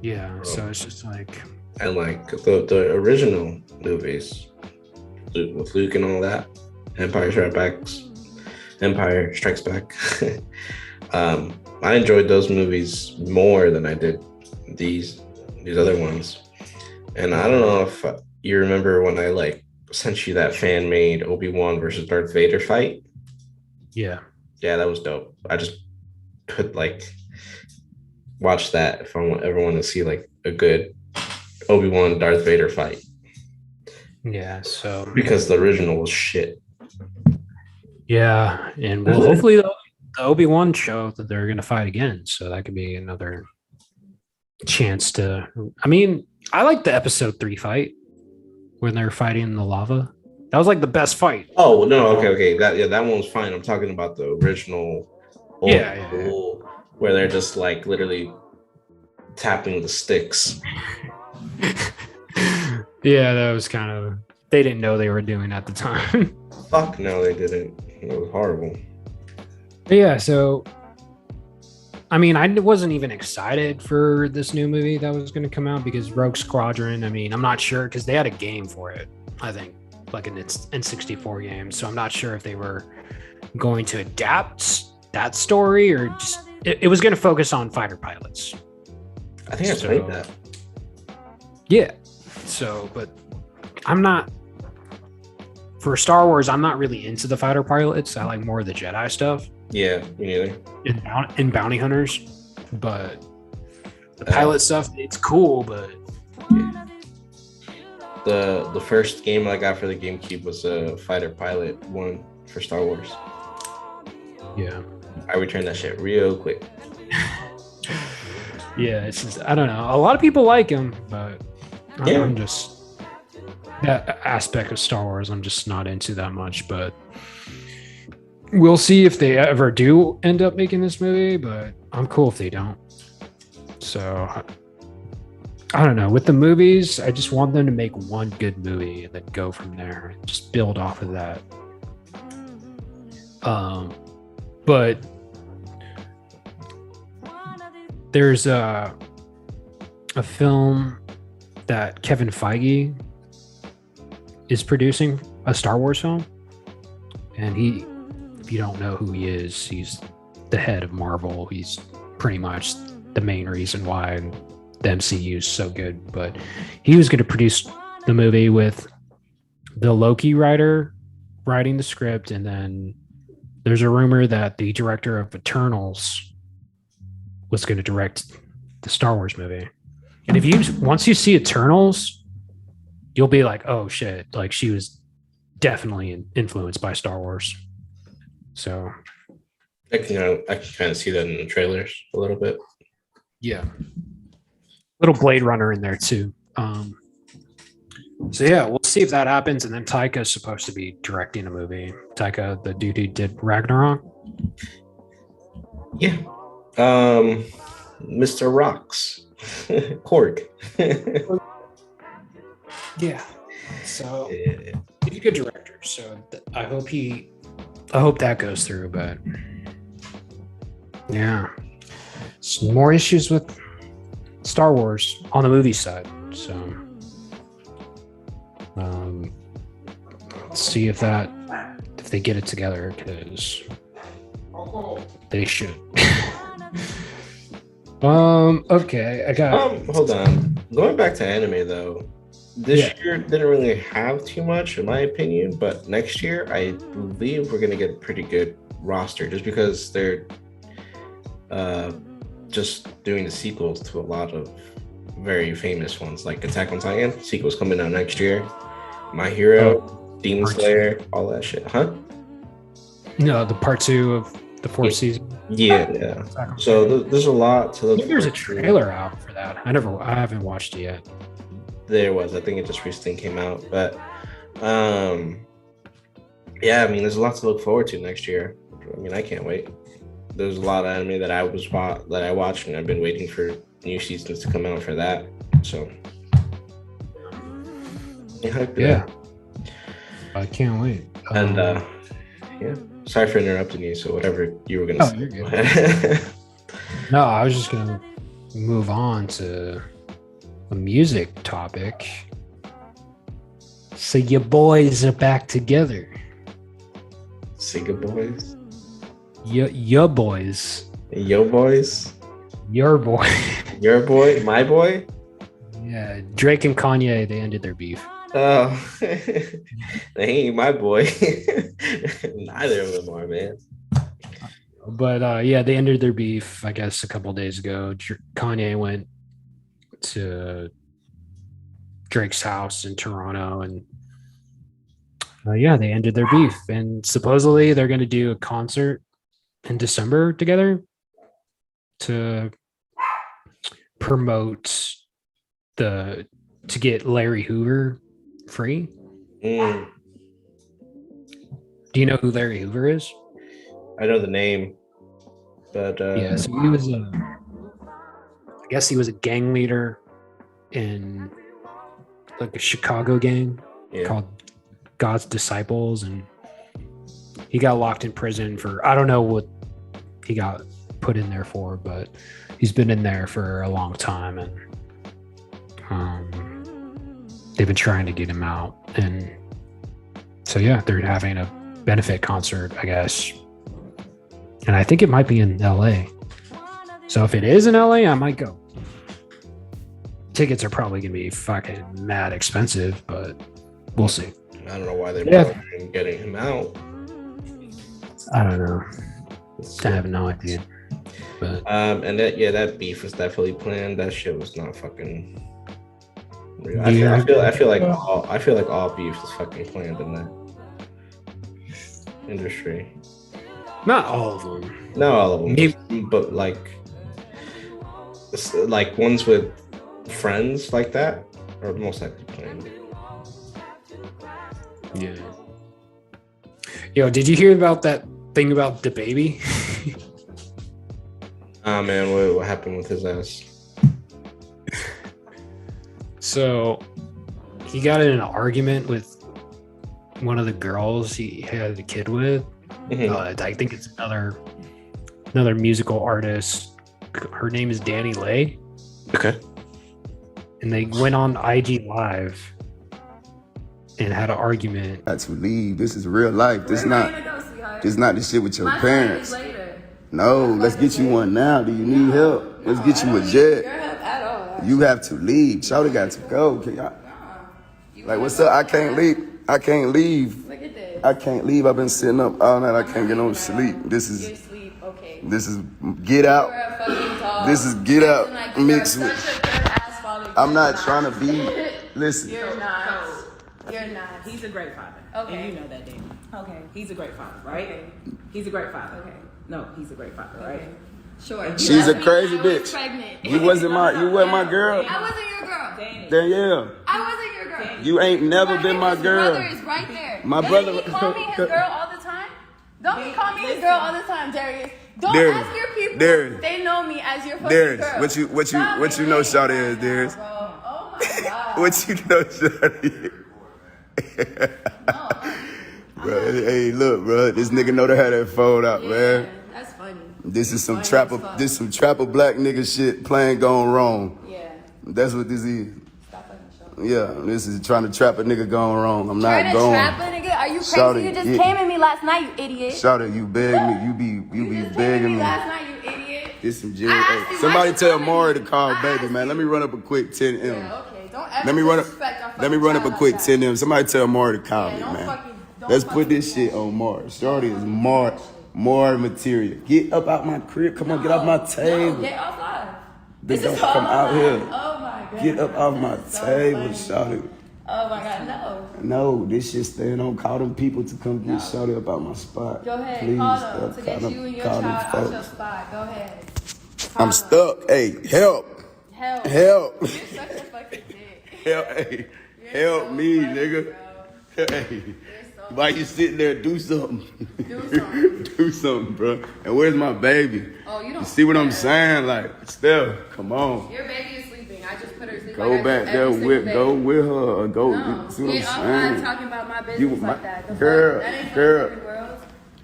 Yeah, so it's just like, and like the original movies, with Luke and all that. Empire Strikes Back. I enjoyed those movies more than I did these other ones. And I don't know if you remember when I like sent you that fan made Obi-Wan versus Darth Vader fight. Yeah, that was dope. I just could like watch that if I ever want to see like a good Obi-Wan Darth Vader fight. Yeah, so because the original was shit. Yeah, and well, hopefully the Obi-Wan show that they're going to fight again, so that could be another chance to. I mean, I like the episode 3 fight when they're fighting in the lava. That was like the best fight. Oh no, okay, that one was fine. I'm talking about the original. Where they're just like literally tapping the sticks. Yeah, that was kind of. They didn't know they were doing at the time. Fuck no, they didn't. It was horrible. But yeah, so I mean, I wasn't even excited for this new movie that was going to come out because Rogue Squadron. I mean, I'm not sure because they had a game for it. I think like an N64 game, so I'm not sure if they were going to adapt that story or just it was going to focus on fighter pilots. I think I played that. Yeah. So, but I'm not. For Star Wars, I'm not really into the fighter pilots. I like more of the Jedi stuff. Yeah, me neither. In bounty hunters, but the pilot stuff, it's cool. But yeah. The first game I got for the GameCube was a fighter pilot one for Star Wars. Yeah, I returned that shit real quick. Yeah, it's just, I don't know. A lot of people like him, but I'm just. That aspect of Star Wars, I'm just not into that much, but we'll see if they ever do end up making this movie, but I'm cool if they don't. So, I don't know. With the movies, I just want them to make one good movie and then go from there and just build off of that. But there's a film that Kevin Feige is producing, a Star Wars film, and if you don't know who he is, he's the head of Marvel. He's pretty much the main reason why the MCU is so good. But he was going to produce the movie with the Loki writer writing the script, and then there's a rumor that the director of Eternals was going to direct the Star Wars movie. And once you see Eternals, you'll be like, oh shit, like she was definitely influenced by Star Wars. So I can kind of see that in the trailers a little bit. Yeah. Little Blade Runner in there too. So yeah, we'll see if that happens. And then Taika is supposed to be directing a movie. Taika, the dude who did Ragnarok. Yeah. Mr. Rocks. Korg. Yeah. So he's a good director. So I hope that goes through, but yeah. Some more issues with Star Wars on the movie side. So let's see if they get it together, because they should. Okay, I got hold on. Going back to anime though. This year didn't really have too much, in my opinion, but next year I believe we're gonna get a pretty good roster, just because they're just doing the sequels to a lot of very famous ones, like Attack on Titan sequels coming out next year, My Hero, Demon Slayer, all that shit, huh? No, the part 2 of the 4th season. Yeah. So there's a lot to look. There's a trailer out for that. I haven't watched it yet. There was. I think it just recently came out, but yeah, I mean, there's a lot to look forward to next year. I mean, I can't wait. There's a lot of anime that I watched, and I've been waiting for new seasons to come out for that. So yeah, I can't wait. And yeah, sorry for interrupting you. So whatever you were gonna say. You're good. No, I was just gonna move on to a music topic. So your boys are back together. Sega boys. Your boys. Yo boys. Your boy. Your boy. My boy. Yeah, Drake and Kanye, they ended their beef. Oh, they ain't my boy. Neither of them are, man. But yeah, they ended their beef, I guess, a couple days ago. Kanye went to Drake's house in Toronto, and yeah, they ended their beef. And supposedly they're going to do a concert in December together to promote to get Larry Hoover free. Do you know who Larry Hoover is? I know the name, but yeah, so he was I guess he was a gang leader in like a Chicago gang called God's Disciples, and he got locked in prison for, I don't know what he got put in there for, but he's been in there for a long time, and they've been trying to get him out. And so yeah, they're having a benefit concert, I guess, and I think it might be in LA. So if it is in LA, I might go. Tickets are probably gonna be fucking mad expensive, but we'll see. I don't know why they're bothering getting him out. I don't know. I have no idea. But and that beef was definitely planned. That shit was not fucking real. Yeah. I feel like all beef is fucking planned in that industry. not all of them. Not all of them, Maybe. but like ones with friends like that are most likely planned. Yeah. Yo, did you hear about that thing about DaBaby? Ah man, what happened with his ass? So he got in an argument with one of the girls he had a kid with. I think it's another musical artist. Her name is DaniLeigh. Okay. And they went on IG Live and had an argument. Got to leave. This is real life. This not the shit with your parents. No, let's get you one now. Do you need help? Let's get you a jet. You have to leave. Shawty got to go. Can y'all? Like, what's up? I can't leave. I can't leave. Look at this. I can't leave. I've been sitting up all night. I can't get no sleep. This is get out. This is get out mixed with. I'm not trying to be. Listen. You're not. He's a great father. Okay. And you know that, Danny. Okay. He's a great father, right? Okay. He's a great father. Okay. No, he's a great father, right? Okay. Sure. She's a crazy I was bitch. pregnant. You wasn't my girl. I wasn't your girl. Danny. Danielle. I wasn't your girl. You ain't never been my His girl. brother is right there. My Doesn't brother- he call me his girl all the time? Don't he call me his girl all the time, Darius? Don't Darius, ask your people. Darius. They know me as your fucking Darius, girl. what you know Shawty is, Darius? Bro. Oh my god. What you know Shawty is? Bro, hey, look, bro. This nigga know to have that phone out, man. That's funny. This is some Funny trapper, as fuck. this some trapper black nigga shit playing gone wrong. Yeah. That's what this is. Stop fucking showing. Yeah, this is trying to trap a nigga gone wrong. I'm Trying not to going. trap a nigga? Are you crazy? Shawty, You just yeah. came at me last night, you idiot. Shawty, you beg me. You be just came at begging me. last night, you idiot. This some Jerry. I asked Hey, you, somebody why you tell coming Maury to to me? call I baby, asked man. you. Let me run up a quick 10M. Yeah, okay. Don't ever Let me run disrespect our Let me run up a fucking quick child like 10M. Somebody tell Maury to call Yeah, me, don't man. don't Let's fucking put this do shit that. on Maury. Shorty is more material. Get up out my crib. Come on, get off my table. No, get outside. They This don't is come out outside. here. Oh my god. Get up off my This is so table, funny. Shawty. Oh my god, no. No, this shit staying on. Call them people to come get Shawty up out my spot. Go ahead, Please, call them to get call you and your call them child out your folks. spot. Go ahead. I'm stuck. Hey, help. Help. Help. You're such a fucking dick. Help, hey, You're help so me, funny, nigga. bro. Hey, You're so why you sitting there? Do something. Do something. Do something, bro. And where's my baby? Oh, you don't You see what I'm care. saying? Like, Steph, come on. Your baby is sleeping. I just put her to sleep. Go like I back do there every single with, day. go with her or go. No, See what get off I'm my saying? talking about my business You- like my- that. The girl, fuck? That ain't girl. fucking world.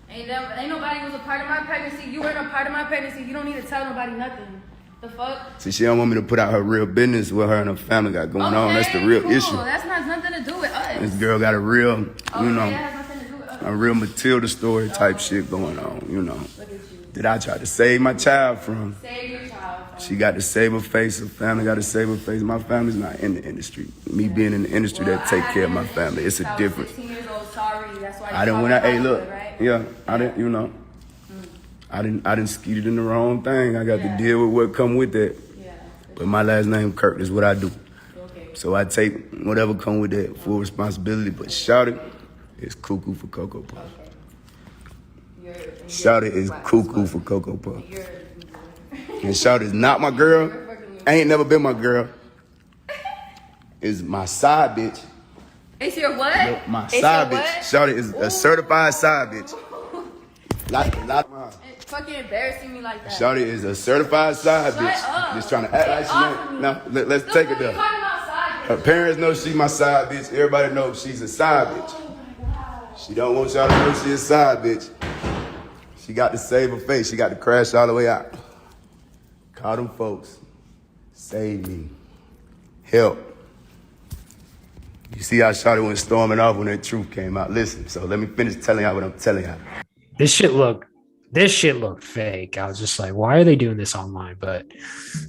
Ain't nobody was a part of my pregnancy. You weren't a part of my pregnancy. You don't need to tell nobody nothing. The fuck? See, she don't want me to put out her real business, what her and her family got going on. That's the real cool. issue. That's not nothing to do with us. This girl got a real, That has nothing to do with us. a real Matilda story type shit going on, Look at you. that I tried to save my child from. Save your child. She got to save her face. Her family got to save her face. My family's not in the industry. Me being in the industry, that take care of my family. It's a difference. 16 years old, sorry. That's why I didn't when I hey look, right? yeah, I didn't I didn't skeeted in the wrong thing. I got to deal with what come with that. Yeah. But my last name Kirk is what I do. Okay. So I take whatever come with that full responsibility. But Shawty is cuckoo for Cocoa Puff. Shawty is cuckoo for Cocoa Puff. And Shawty is not my girl. Ain't never been my girl. Is my side bitch. It's your what? My It's side your bitch. what? Shawty is a certified side bitch. It's fucking embarrassing me like that. Shawty is a certified side Shut bitch. up. Just trying to act like she off ain't. me. No, let's Look take what it you there. talking about side Her parents know she my side bitch. Everybody knows she's a side bitch. She don't want y'all to know she a side bitch. She got to save her face. She got to crash all the way out. Call them folks. Save me. Help. You see how Shawty went storming off when that truth came out. Listen, so let me finish telling y'all what I'm telling y'all. This shit looked fake. I was just like, why are they doing this online? But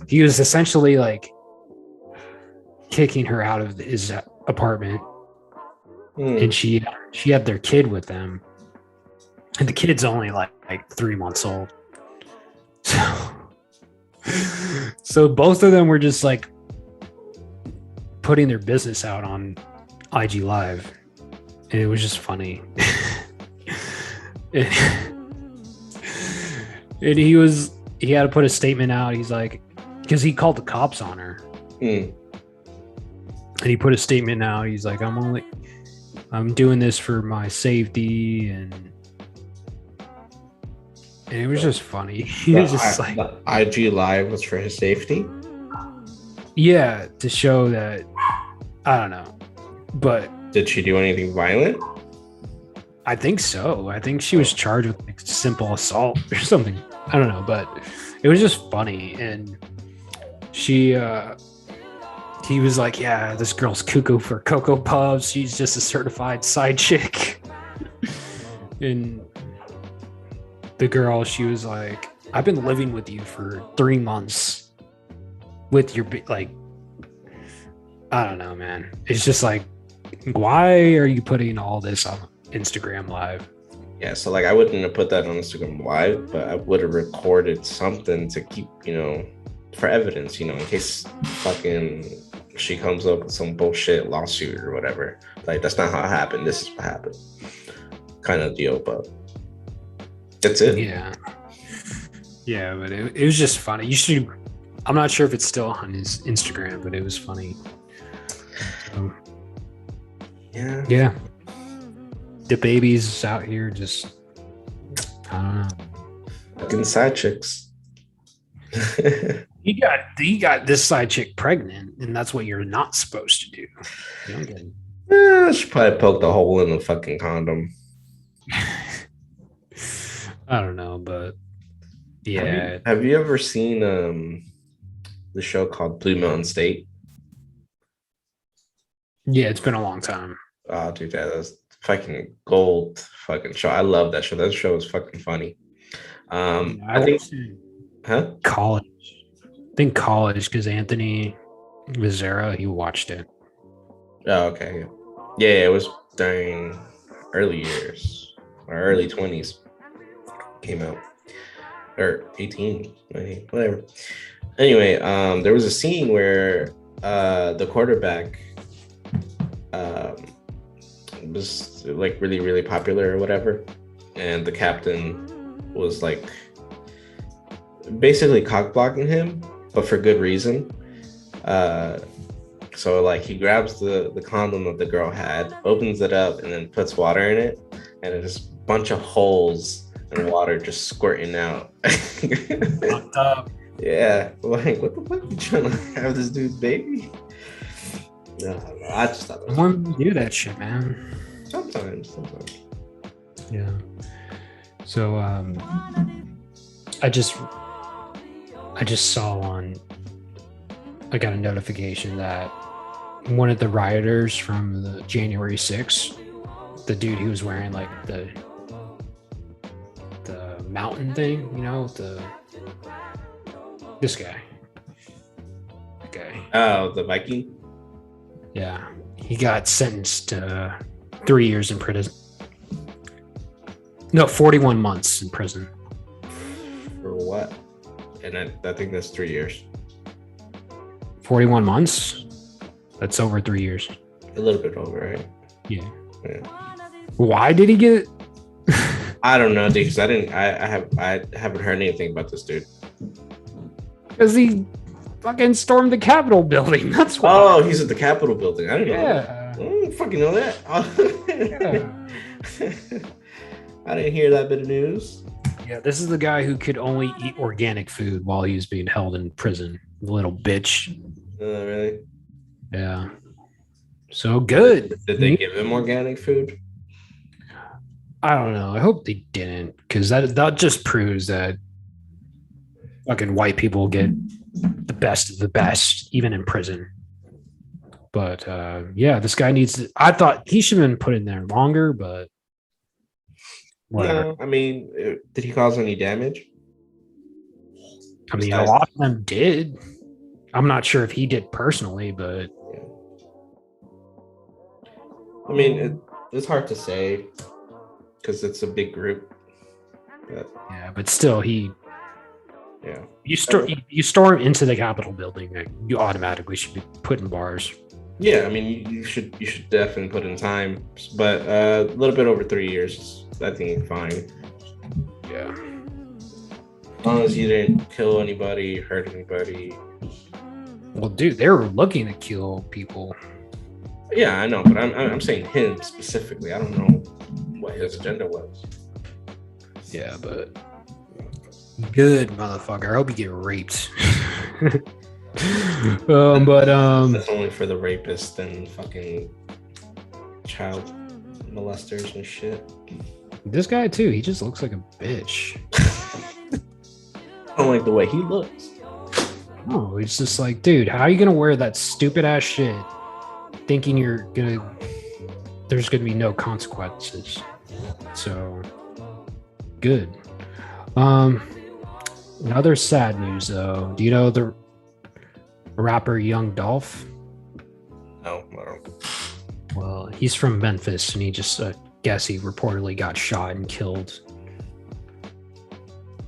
he was essentially like kicking her out of his apartment, and she had their kid with them, and the kid's only like 3 months old. So both of them were just like putting their business out on IG Live, and it was just funny. And he had to put a statement out. He's like, because he called the cops on her, and he put a statement out. He's like, I'm doing this for my safety, and it was just funny. He was just like, the IG Live was for his safety. Yeah, to show that, I don't know, but Did she do anything violent? I think so. I think she was charged with like simple assault or something. I don't know, but it was just funny. And he was like, yeah, this girl's cuckoo for Cocoa Puffs. She's just a certified side chick. And the girl, she was like, I've been living with you for 3 months with your, like, I don't know, man. It's just like, why are you putting all this on Instagram Live? Yeah, so like I wouldn't have put that on Instagram Live, but I would have recorded something to keep, for evidence, in case fucking she comes up with some bullshit lawsuit or whatever. Like, that's not how it happened. This is what happened. Kind of deal, but that's it. Yeah, but it was just funny. I'm not sure if it's still on his Instagram, but it was funny. So, yeah. DaBaby's out here just, I don't know. Fucking side chicks. He got this side chick pregnant, and that's what you're not supposed to do. She probably poked a hole in the fucking condom. I don't know, but yeah. Have you ever seen the show called Blue Mountain State? Yeah, it's been a long time. Oh, dude, that was fucking gold fucking show. I love that show. That show was fucking funny. I think, college. I think college, because Anthony Vizera, he watched it. Oh, okay. Yeah, it was during early years or early 20s. Came out. Or 18, 19, whatever. Anyway, there was a scene where the quarterback was like really, really popular or whatever. And the captain was like basically cock blocking him, but for good reason. So like he grabs the condom that the girl had, opens it up, and then puts water in it, and there's a bunch of holes and water just squirting out. Fucked up. Yeah, like what the fuck? You trying to have this dude's baby? No, I just thought that was Someone do that shit, man. sometimes. Yeah. So I just I just saw I got a notification that one of the rioters from the January 6th, the dude who was wearing like the mountain thing, this guy. Okay. Oh, the Viking? Yeah. He got sentenced to 3 years in prison. No, 41 months in prison. For what? And I think that's 3 years. 41 months? That's over 3 years. A little bit over, right? Yeah. Yeah. Why did he get? I don't know, dude. Because I haven't heard anything about this dude. Because he fucking stormed the Capitol building. That's why. Oh, he's at the Capitol building. I didn't know. Yeah. That. I didn't fucking know that. Yeah. I didn't hear that bit of news. Yeah, this is the guy who could only eat organic food while he was being held in prison. Little bitch. Really? Yeah. So good. Did they give him organic food? I don't know. I hope they didn't, because that just proves that fucking white people get the best of the best, even in prison. But yeah, this guy needs to. I thought he should have been put in there longer, but whatever. No, I mean, did he cause any damage? I mean, a lot of them did. I'm not sure if he did personally, but yeah. I mean, it's hard to say because it's a big group. But, yeah, but still, yeah. You storm into the Capitol building, like, you automatically should be put in bars. Yeah, I mean, you should definitely put in time, but a little bit over 3 years, I think fine. Yeah. As long as you didn't kill anybody, hurt anybody. Well, dude, they were looking to kill people. Yeah, I know, but I'm saying him specifically. I don't know what his agenda was. Yeah, but good motherfucker. I hope you get raped. But that's only for the rapists and fucking child molesters and shit. This guy too, he just looks like a bitch. I don't like the way he looks. Oh, it's just like, dude, how are you gonna wear that stupid ass shit thinking there's gonna be no consequences? So good. Another sad news though. Do you know the rapper Young Dolph? No, I don't. Well, he's from Memphis, and he just guess he reportedly got shot and killed.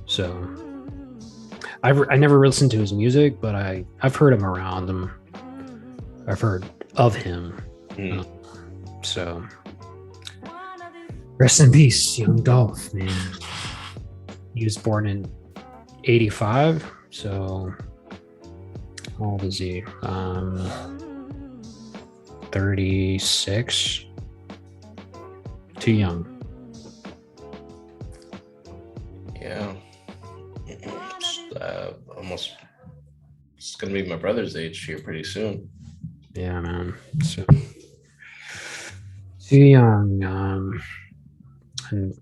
So I never listened to his music, but I've heard him around him. I've heard of him. So rest in peace, Young Dolph, man. He was born in 85, so how old is he? 36. Too young. Yeah. Almost. It's gonna be my brother's age here pretty soon. Yeah, man. So too young. And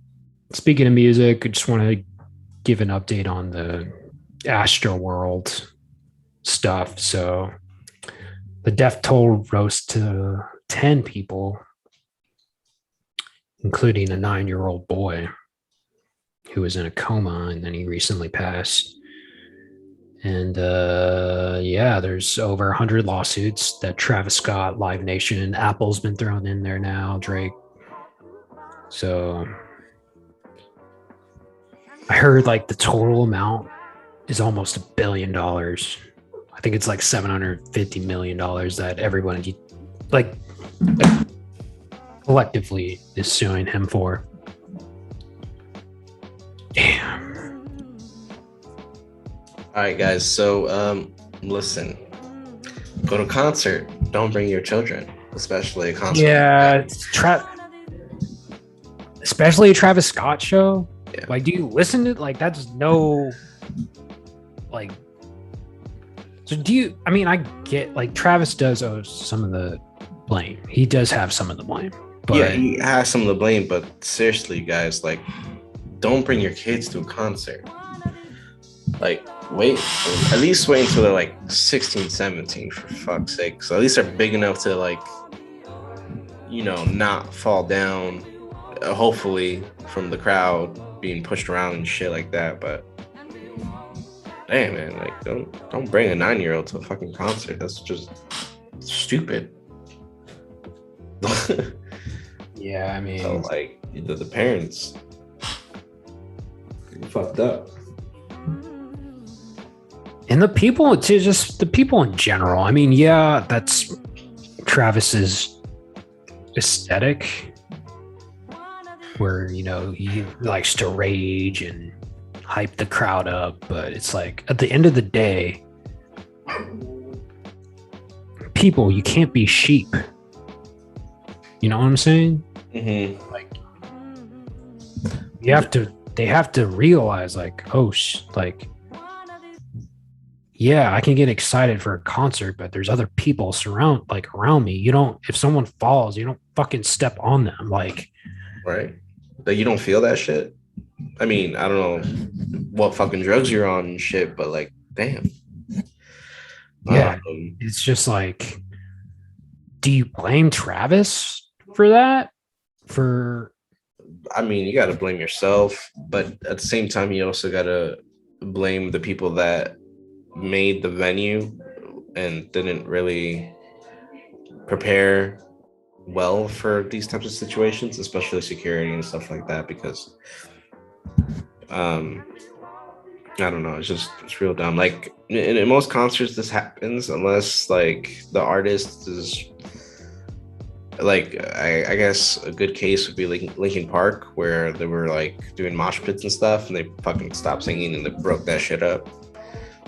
speaking of music, I just want to give an update on the Astro World stuff. So the death toll rose to 10 people, including a 9-year-old boy who was in a coma, and then he recently passed. And yeah, there's over 100 lawsuits that Travis Scott, Live Nation, Apple's been thrown in there now, Drake. So I heard like the total amount is almost $1 billion. I think it's like $750 million that everyone like collectively is suing him for. Damn. All right, guys. So, listen. Go to a concert. Don't bring your children, especially a concert. Yeah, especially a Travis Scott show. Yeah. Like, do you listen to like that's no like? So do you? I mean, I get like Travis does owe some of the blame. He does have some of the blame. But Yeah, he has some of the blame, but seriously, guys, like, don't bring your kids to a concert. Like, wait, at least wait until they're like 16, 17, for fuck's sake. So at least they're big enough to, like, you know, not fall down, hopefully, from the crowd being pushed around and shit like that. But damn, man, like, don't bring a 9-year-old to a fucking concert. That's just stupid. Yeah, I mean, so like the parents fucked up. And the people, too, just the people in general. I mean, yeah, that's Travis's aesthetic, where, you know, he likes to rage and hype the crowd up. But it's like, at the end of the day, people, you can't be sheep. You know what I'm saying? Mm-hmm. Like, they have to realize, like, oh, like, yeah, I can get excited for a concert, but there's other people around me. You don't, if someone falls, you don't fucking step on them. Like, Right. Like, you don't feel that shit. I mean, I don't know what fucking drugs you're on and shit, but like, damn. yeah, it's just like, do you blame Travis for that? I mean, you got to blame yourself, but at the same time, you also got to blame the people that made the venue and didn't really prepare well for these types of situations, especially security and stuff like that, because I don't know, it's real dumb. Like in most concerts this happens, unless like the artist is like, I guess a good case would be Linkin Park, where they were like doing mosh pits and stuff and they fucking stopped singing and they broke that shit up.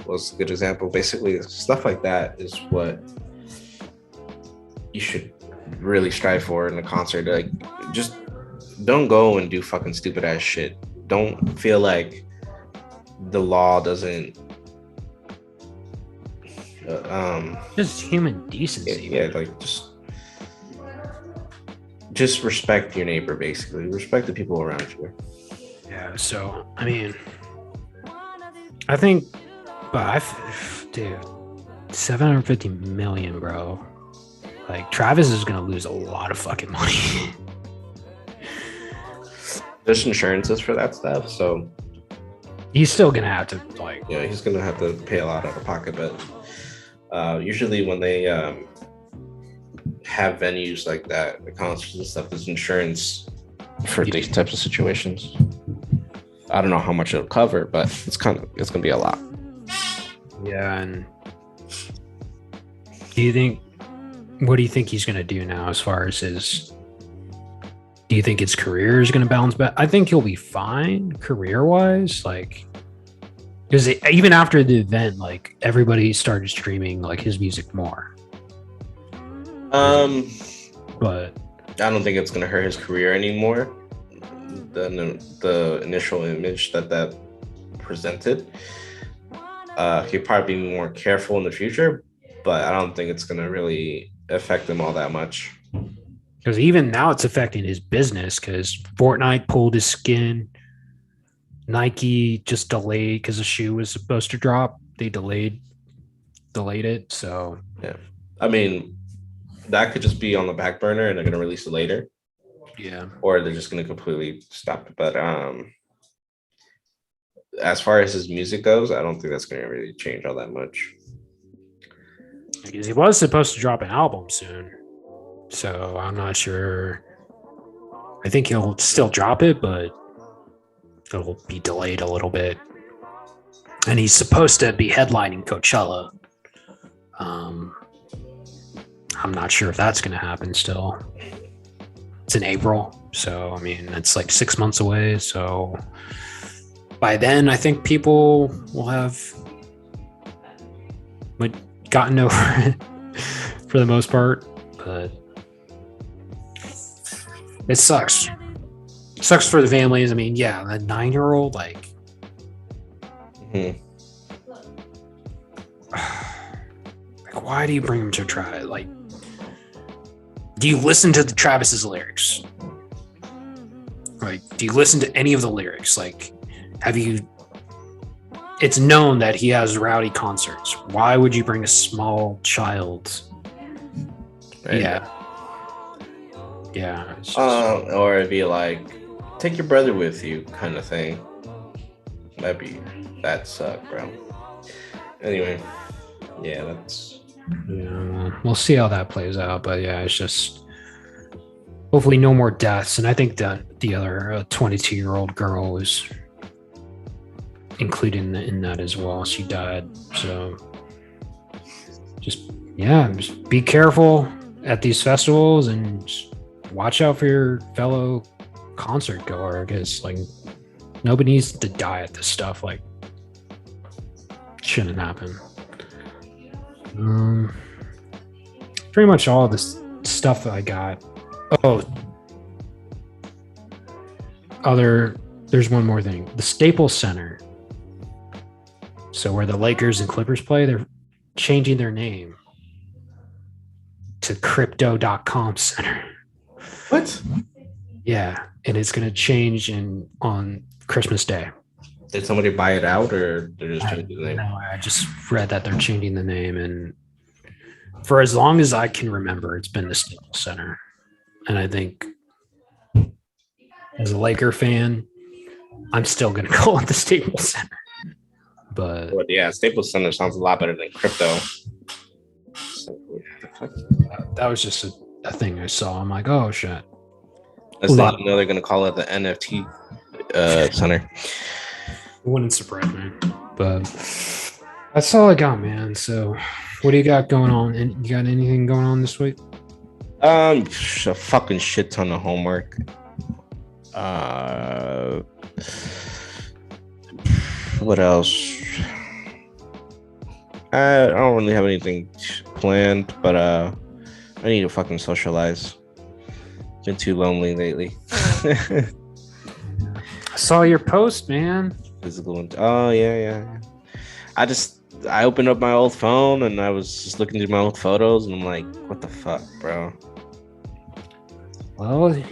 Was a good example. Basically, stuff like that is what you should really strive for in a concert. Like, just don't go and do fucking stupid ass shit. Don't feel like the law doesn't just human decency. Yeah, like just respect your neighbor. Basically, respect the people around you. Yeah. So I mean, I think, but dude, 750 million, bro. Like, Travis is gonna lose a lot of fucking money. There's insurances for that stuff, so he's still gonna have to, like, yeah, he's gonna have to pay a lot out of pocket. But usually when they have venues like that, the concerts and stuff, there's insurance for these types of situations. I don't know how much it'll cover, but it's gonna be a lot. Yeah. And what do you think he's gonna do now as far as do you think his career is gonna bounce back? I think he'll be fine career wise, like, because even after the event, like, everybody started streaming like his music more. But I don't think it's gonna hurt his career anymore. The initial image that presented, he'll probably be more careful in the future, but I don't think it's gonna really affect him all that much. Because even now it's affecting his business, because Fortnite pulled his skin. Nike just delayed because the shoe was supposed to drop. They delayed it. So yeah, I mean, that could just be on the back burner and they're gonna release it later. Yeah, or they're just gonna completely stop it. But as far as his music goes, I don't think that's gonna really change all that much. Because he was supposed to drop an album soon, so I'm not sure. I think he'll still drop it, but it'll be delayed a little bit. And he's supposed to be headlining Coachella. I'm not sure if that's going to happen still. It's in April, so I mean, it's like 6 months away. So by then, I think people will have gotten over it for the most part. But it sucks. It sucks for the families. I mean, yeah, that 9-year-old, like, like, why do you bring him to try? Like, do you listen to the Travis's lyrics? Like, do you listen to any of the lyrics? Like, have you it's known that he has rowdy concerts. Why would you bring a small child? Right? Yeah. It's just, Or it'd be like, take your brother with you, kind of thing. That suck, bro. Anyway, yeah, that's. yeah, we'll see how that plays out. But yeah, it's just hopefully no more deaths. And I think that the other 22-year-old girl was included in that as well. She died. So just be careful at these festivals and just watch out for your fellow concert goer, because like nobody needs to die at this stuff. Like, shouldn't happen. Pretty much all this stuff that I got. There's one more thing. The Staples Center. So where the Lakers and Clippers play, they're changing their name to Crypto.com Center. What? Yeah, and it's gonna change on Christmas Day. Did somebody buy it out, or they're just changing the name? No, I just read that they're changing the name, and for as long as I can remember, it's been the Staples Center. And I think as a Laker fan, I'm still gonna call it the Staples Center. But yeah, Staples Center sounds a lot better than crypto. that was just a thing I saw. I'm like, oh shit. That's not I know they're gonna call it the NFT center. It wouldn't surprise me. But that's all I got, man. So what do you got going on? And you got anything going on this week? A fucking shit ton of homework. What else? I don't really have anything planned, but I need to fucking socialize. Been too lonely lately. I saw your post, man. Physical. Oh yeah. I opened up my old phone and I was just looking through my old photos and I'm like, what the fuck, bro? Well, it's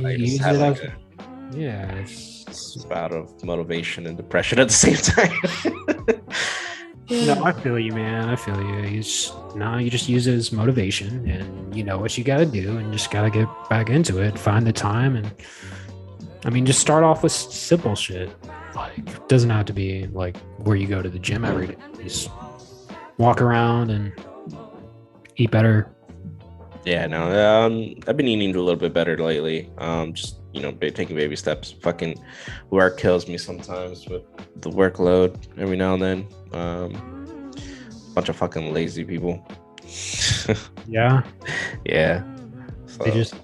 a bout of motivation and depression at the same time. No, I feel you, man. I feel you. You just use it as motivation, and you know what you got to do, and just got to get back into it. Find the time, and I mean, just start off with simple shit. Like, it doesn't have to be like where you go to the gym every day. Just walk around and eat better. Yeah, no. I've been eating a little bit better lately. Just taking baby steps. Fucking work kills me sometimes with the workload every now and then. Bunch of fucking lazy people. Yeah. Yeah. So, they just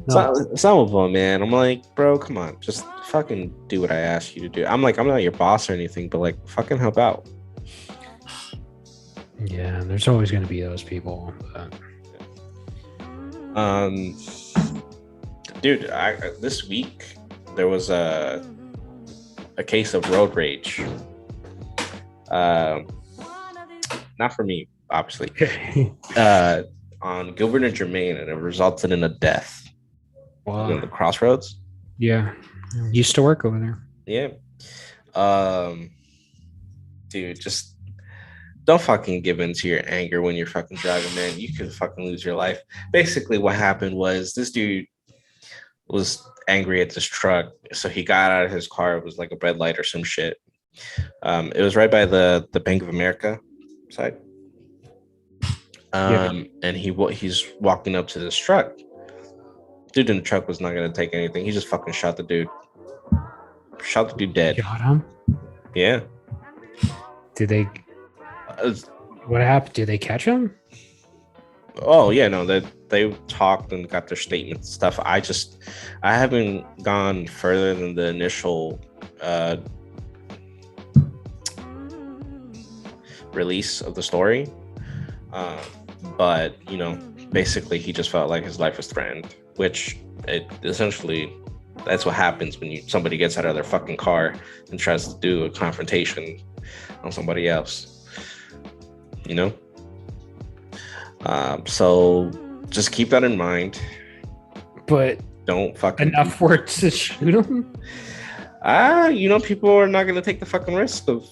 some of them, man. I'm like, bro, come on, just fucking do what I ask you to do. I'm like, I'm not your boss or anything, but like, fucking help out. Yeah, there's always going to be those people. But... dude, this week there was a case of road rage. Not for me, obviously. On Gilbert and Jermaine, and it resulted in a death. Wow. You know, the crossroads. Yeah, used to work over there. Yeah. Dude, just don't fucking give in to your anger when you're fucking driving, man. You could fucking lose your life. Basically, what happened was this dude was angry at this truck, so he got out of his car. It was like a red light or some shit. It was right by the Bank of America side. And he's walking up to this truck. Dude in the truck was not gonna take anything. He just fucking shot the dude. Shot the dude dead. Got him? Yeah. Did they? What happened? Did they catch him? Oh yeah, no. They talked and got their statements and stuff. I haven't gone further than the initial release of the story. But basically he just felt like his life was threatened, which essentially that's what happens when somebody gets out of their fucking car and tries to do a confrontation on somebody else. So just keep that in mind. But don't fucking enough for it to shoot him. People are not gonna take the fucking risk of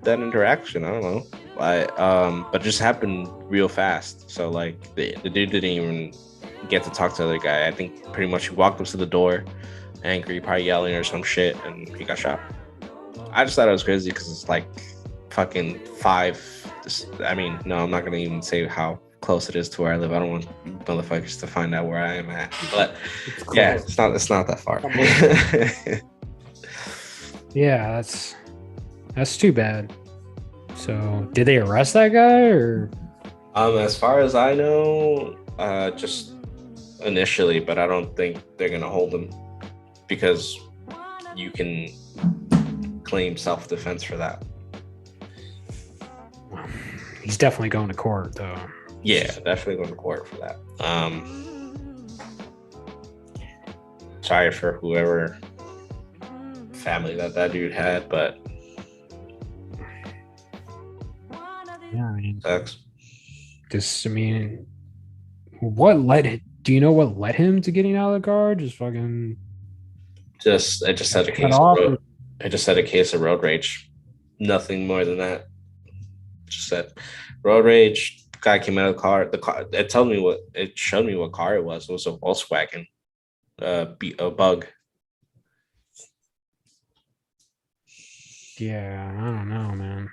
that interaction. I don't know. But it just happened real fast. So like the dude didn't even get to talk to the other guy. I think pretty much he walked up to the door, angry, probably yelling or some shit, and he got shot. I just thought it was crazy because it's like fucking 5. I mean, no, I'm not gonna even say how close it is to where I live. I don't want motherfuckers to find out where I am at. But yeah, it's not that far. Yeah, that's too bad. So, did they arrest that guy or? As far as I know, just initially, but I don't think they're gonna hold him because you can claim self-defense for that. He's definitely going to court, though. Yeah, definitely going to court for that. Sorry for whoever family that dude had, but yeah, I mean, sucks. I mean, what led it? Do you know what led him to getting out of the car? Just fucking. I just had a case of road rage. Nothing more than that. Just said road rage. Guy came out of the car. It showed me what car it was. It was a Volkswagen, a Bug. Yeah, I don't know, man.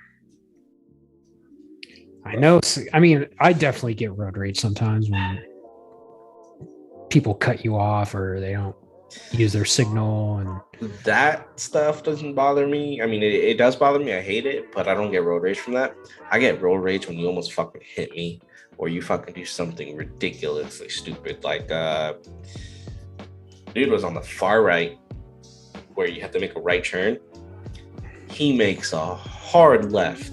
I know. I mean, I definitely get road rage sometimes when people cut you off or they don't use their signal, and that stuff doesn't bother me. I mean, it does bother me. I hate it, but I don't get road rage from that. I get road rage when you almost fucking hit me or you fucking do something ridiculously stupid. Like, dude was on the far right where you have to make a right turn. He makes a hard left.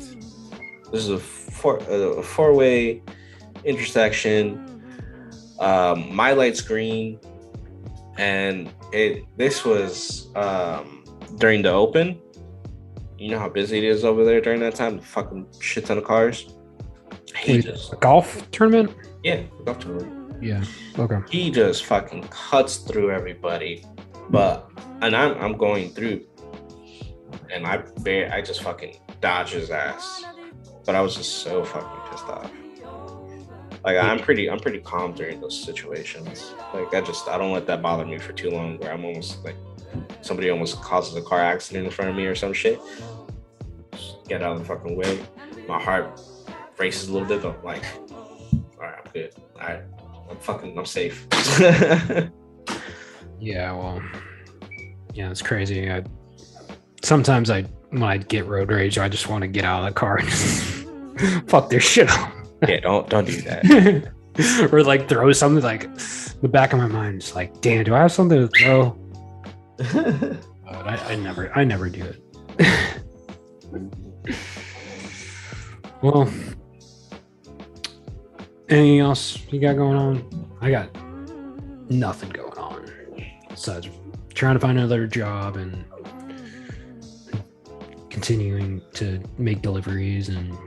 This is a four-way intersection. My light's green. And this was during the open. You know how busy it is over there during that time? Fucking shit ton of cars. A golf tournament? Yeah, golf tournament. Yeah. Okay. He just fucking cuts through everybody, and I'm going through, and I just fucking dodge his ass. But I was just so fucking pissed off. Like I'm pretty calm during those situations. Like I don't let that bother me for too long. Where I'm almost like somebody almost causes a car accident in front of me or some shit. Just get out of the fucking way. My heart races a little bit, but I'm like, all right, I'm good. All right, I'm safe. Yeah, well, yeah, it's crazy. Sometimes when I get road rage, I just want to get out of the car and just fuck their shit up. Yeah, don't do that. Or like throw something. Like the back of my mind is like, damn, do I have something to throw? But I never do it. Well, anything else you got going on? I got nothing going on besides trying to find another job and continuing to make deliveries, and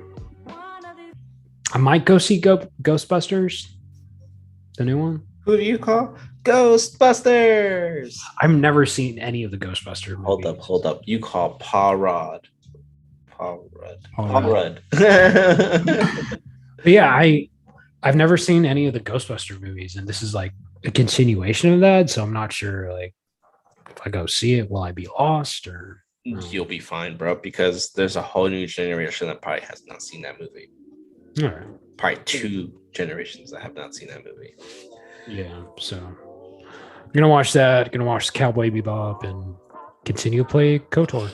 I might go see Ghostbusters, the new one. Who do you call Ghostbusters? I've never seen any of the Ghostbusters movies. Hold up. You call Paul Rudd. But yeah, I've never seen any of the Ghostbuster movies, and this is like a continuation of that. So I'm not sure, like, if I go see it, will I be lost or? You'll be fine, bro, because there's a whole new generation that probably has not seen that movie. All right. Probably 2 generations that have not seen that movie. Yeah, so I'm gonna watch that. Gonna watch Cowboy Bebop and continue to play KOTOR.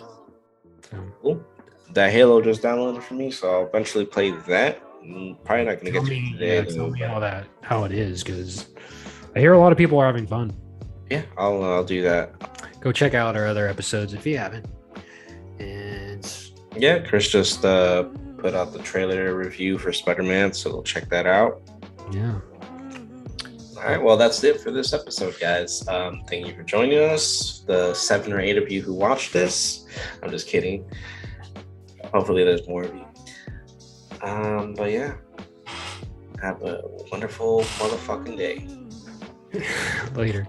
So. Cool. That Halo just downloaded for me, so I'll eventually play that. Probably not gonna get to today. Tell me how it is, because I hear a lot of people are having fun. Yeah, I'll do that. Go check out our other episodes if you haven't. And yeah, Chris just put out the trailer review for Spider-Man, so go check that out. Yeah. All right, well, that's it for this episode, guys. Thank you for joining us. The 7 or 8 of you who watched this. I'm just kidding. Hopefully there's more of you. But yeah, have a wonderful motherfucking day. Later.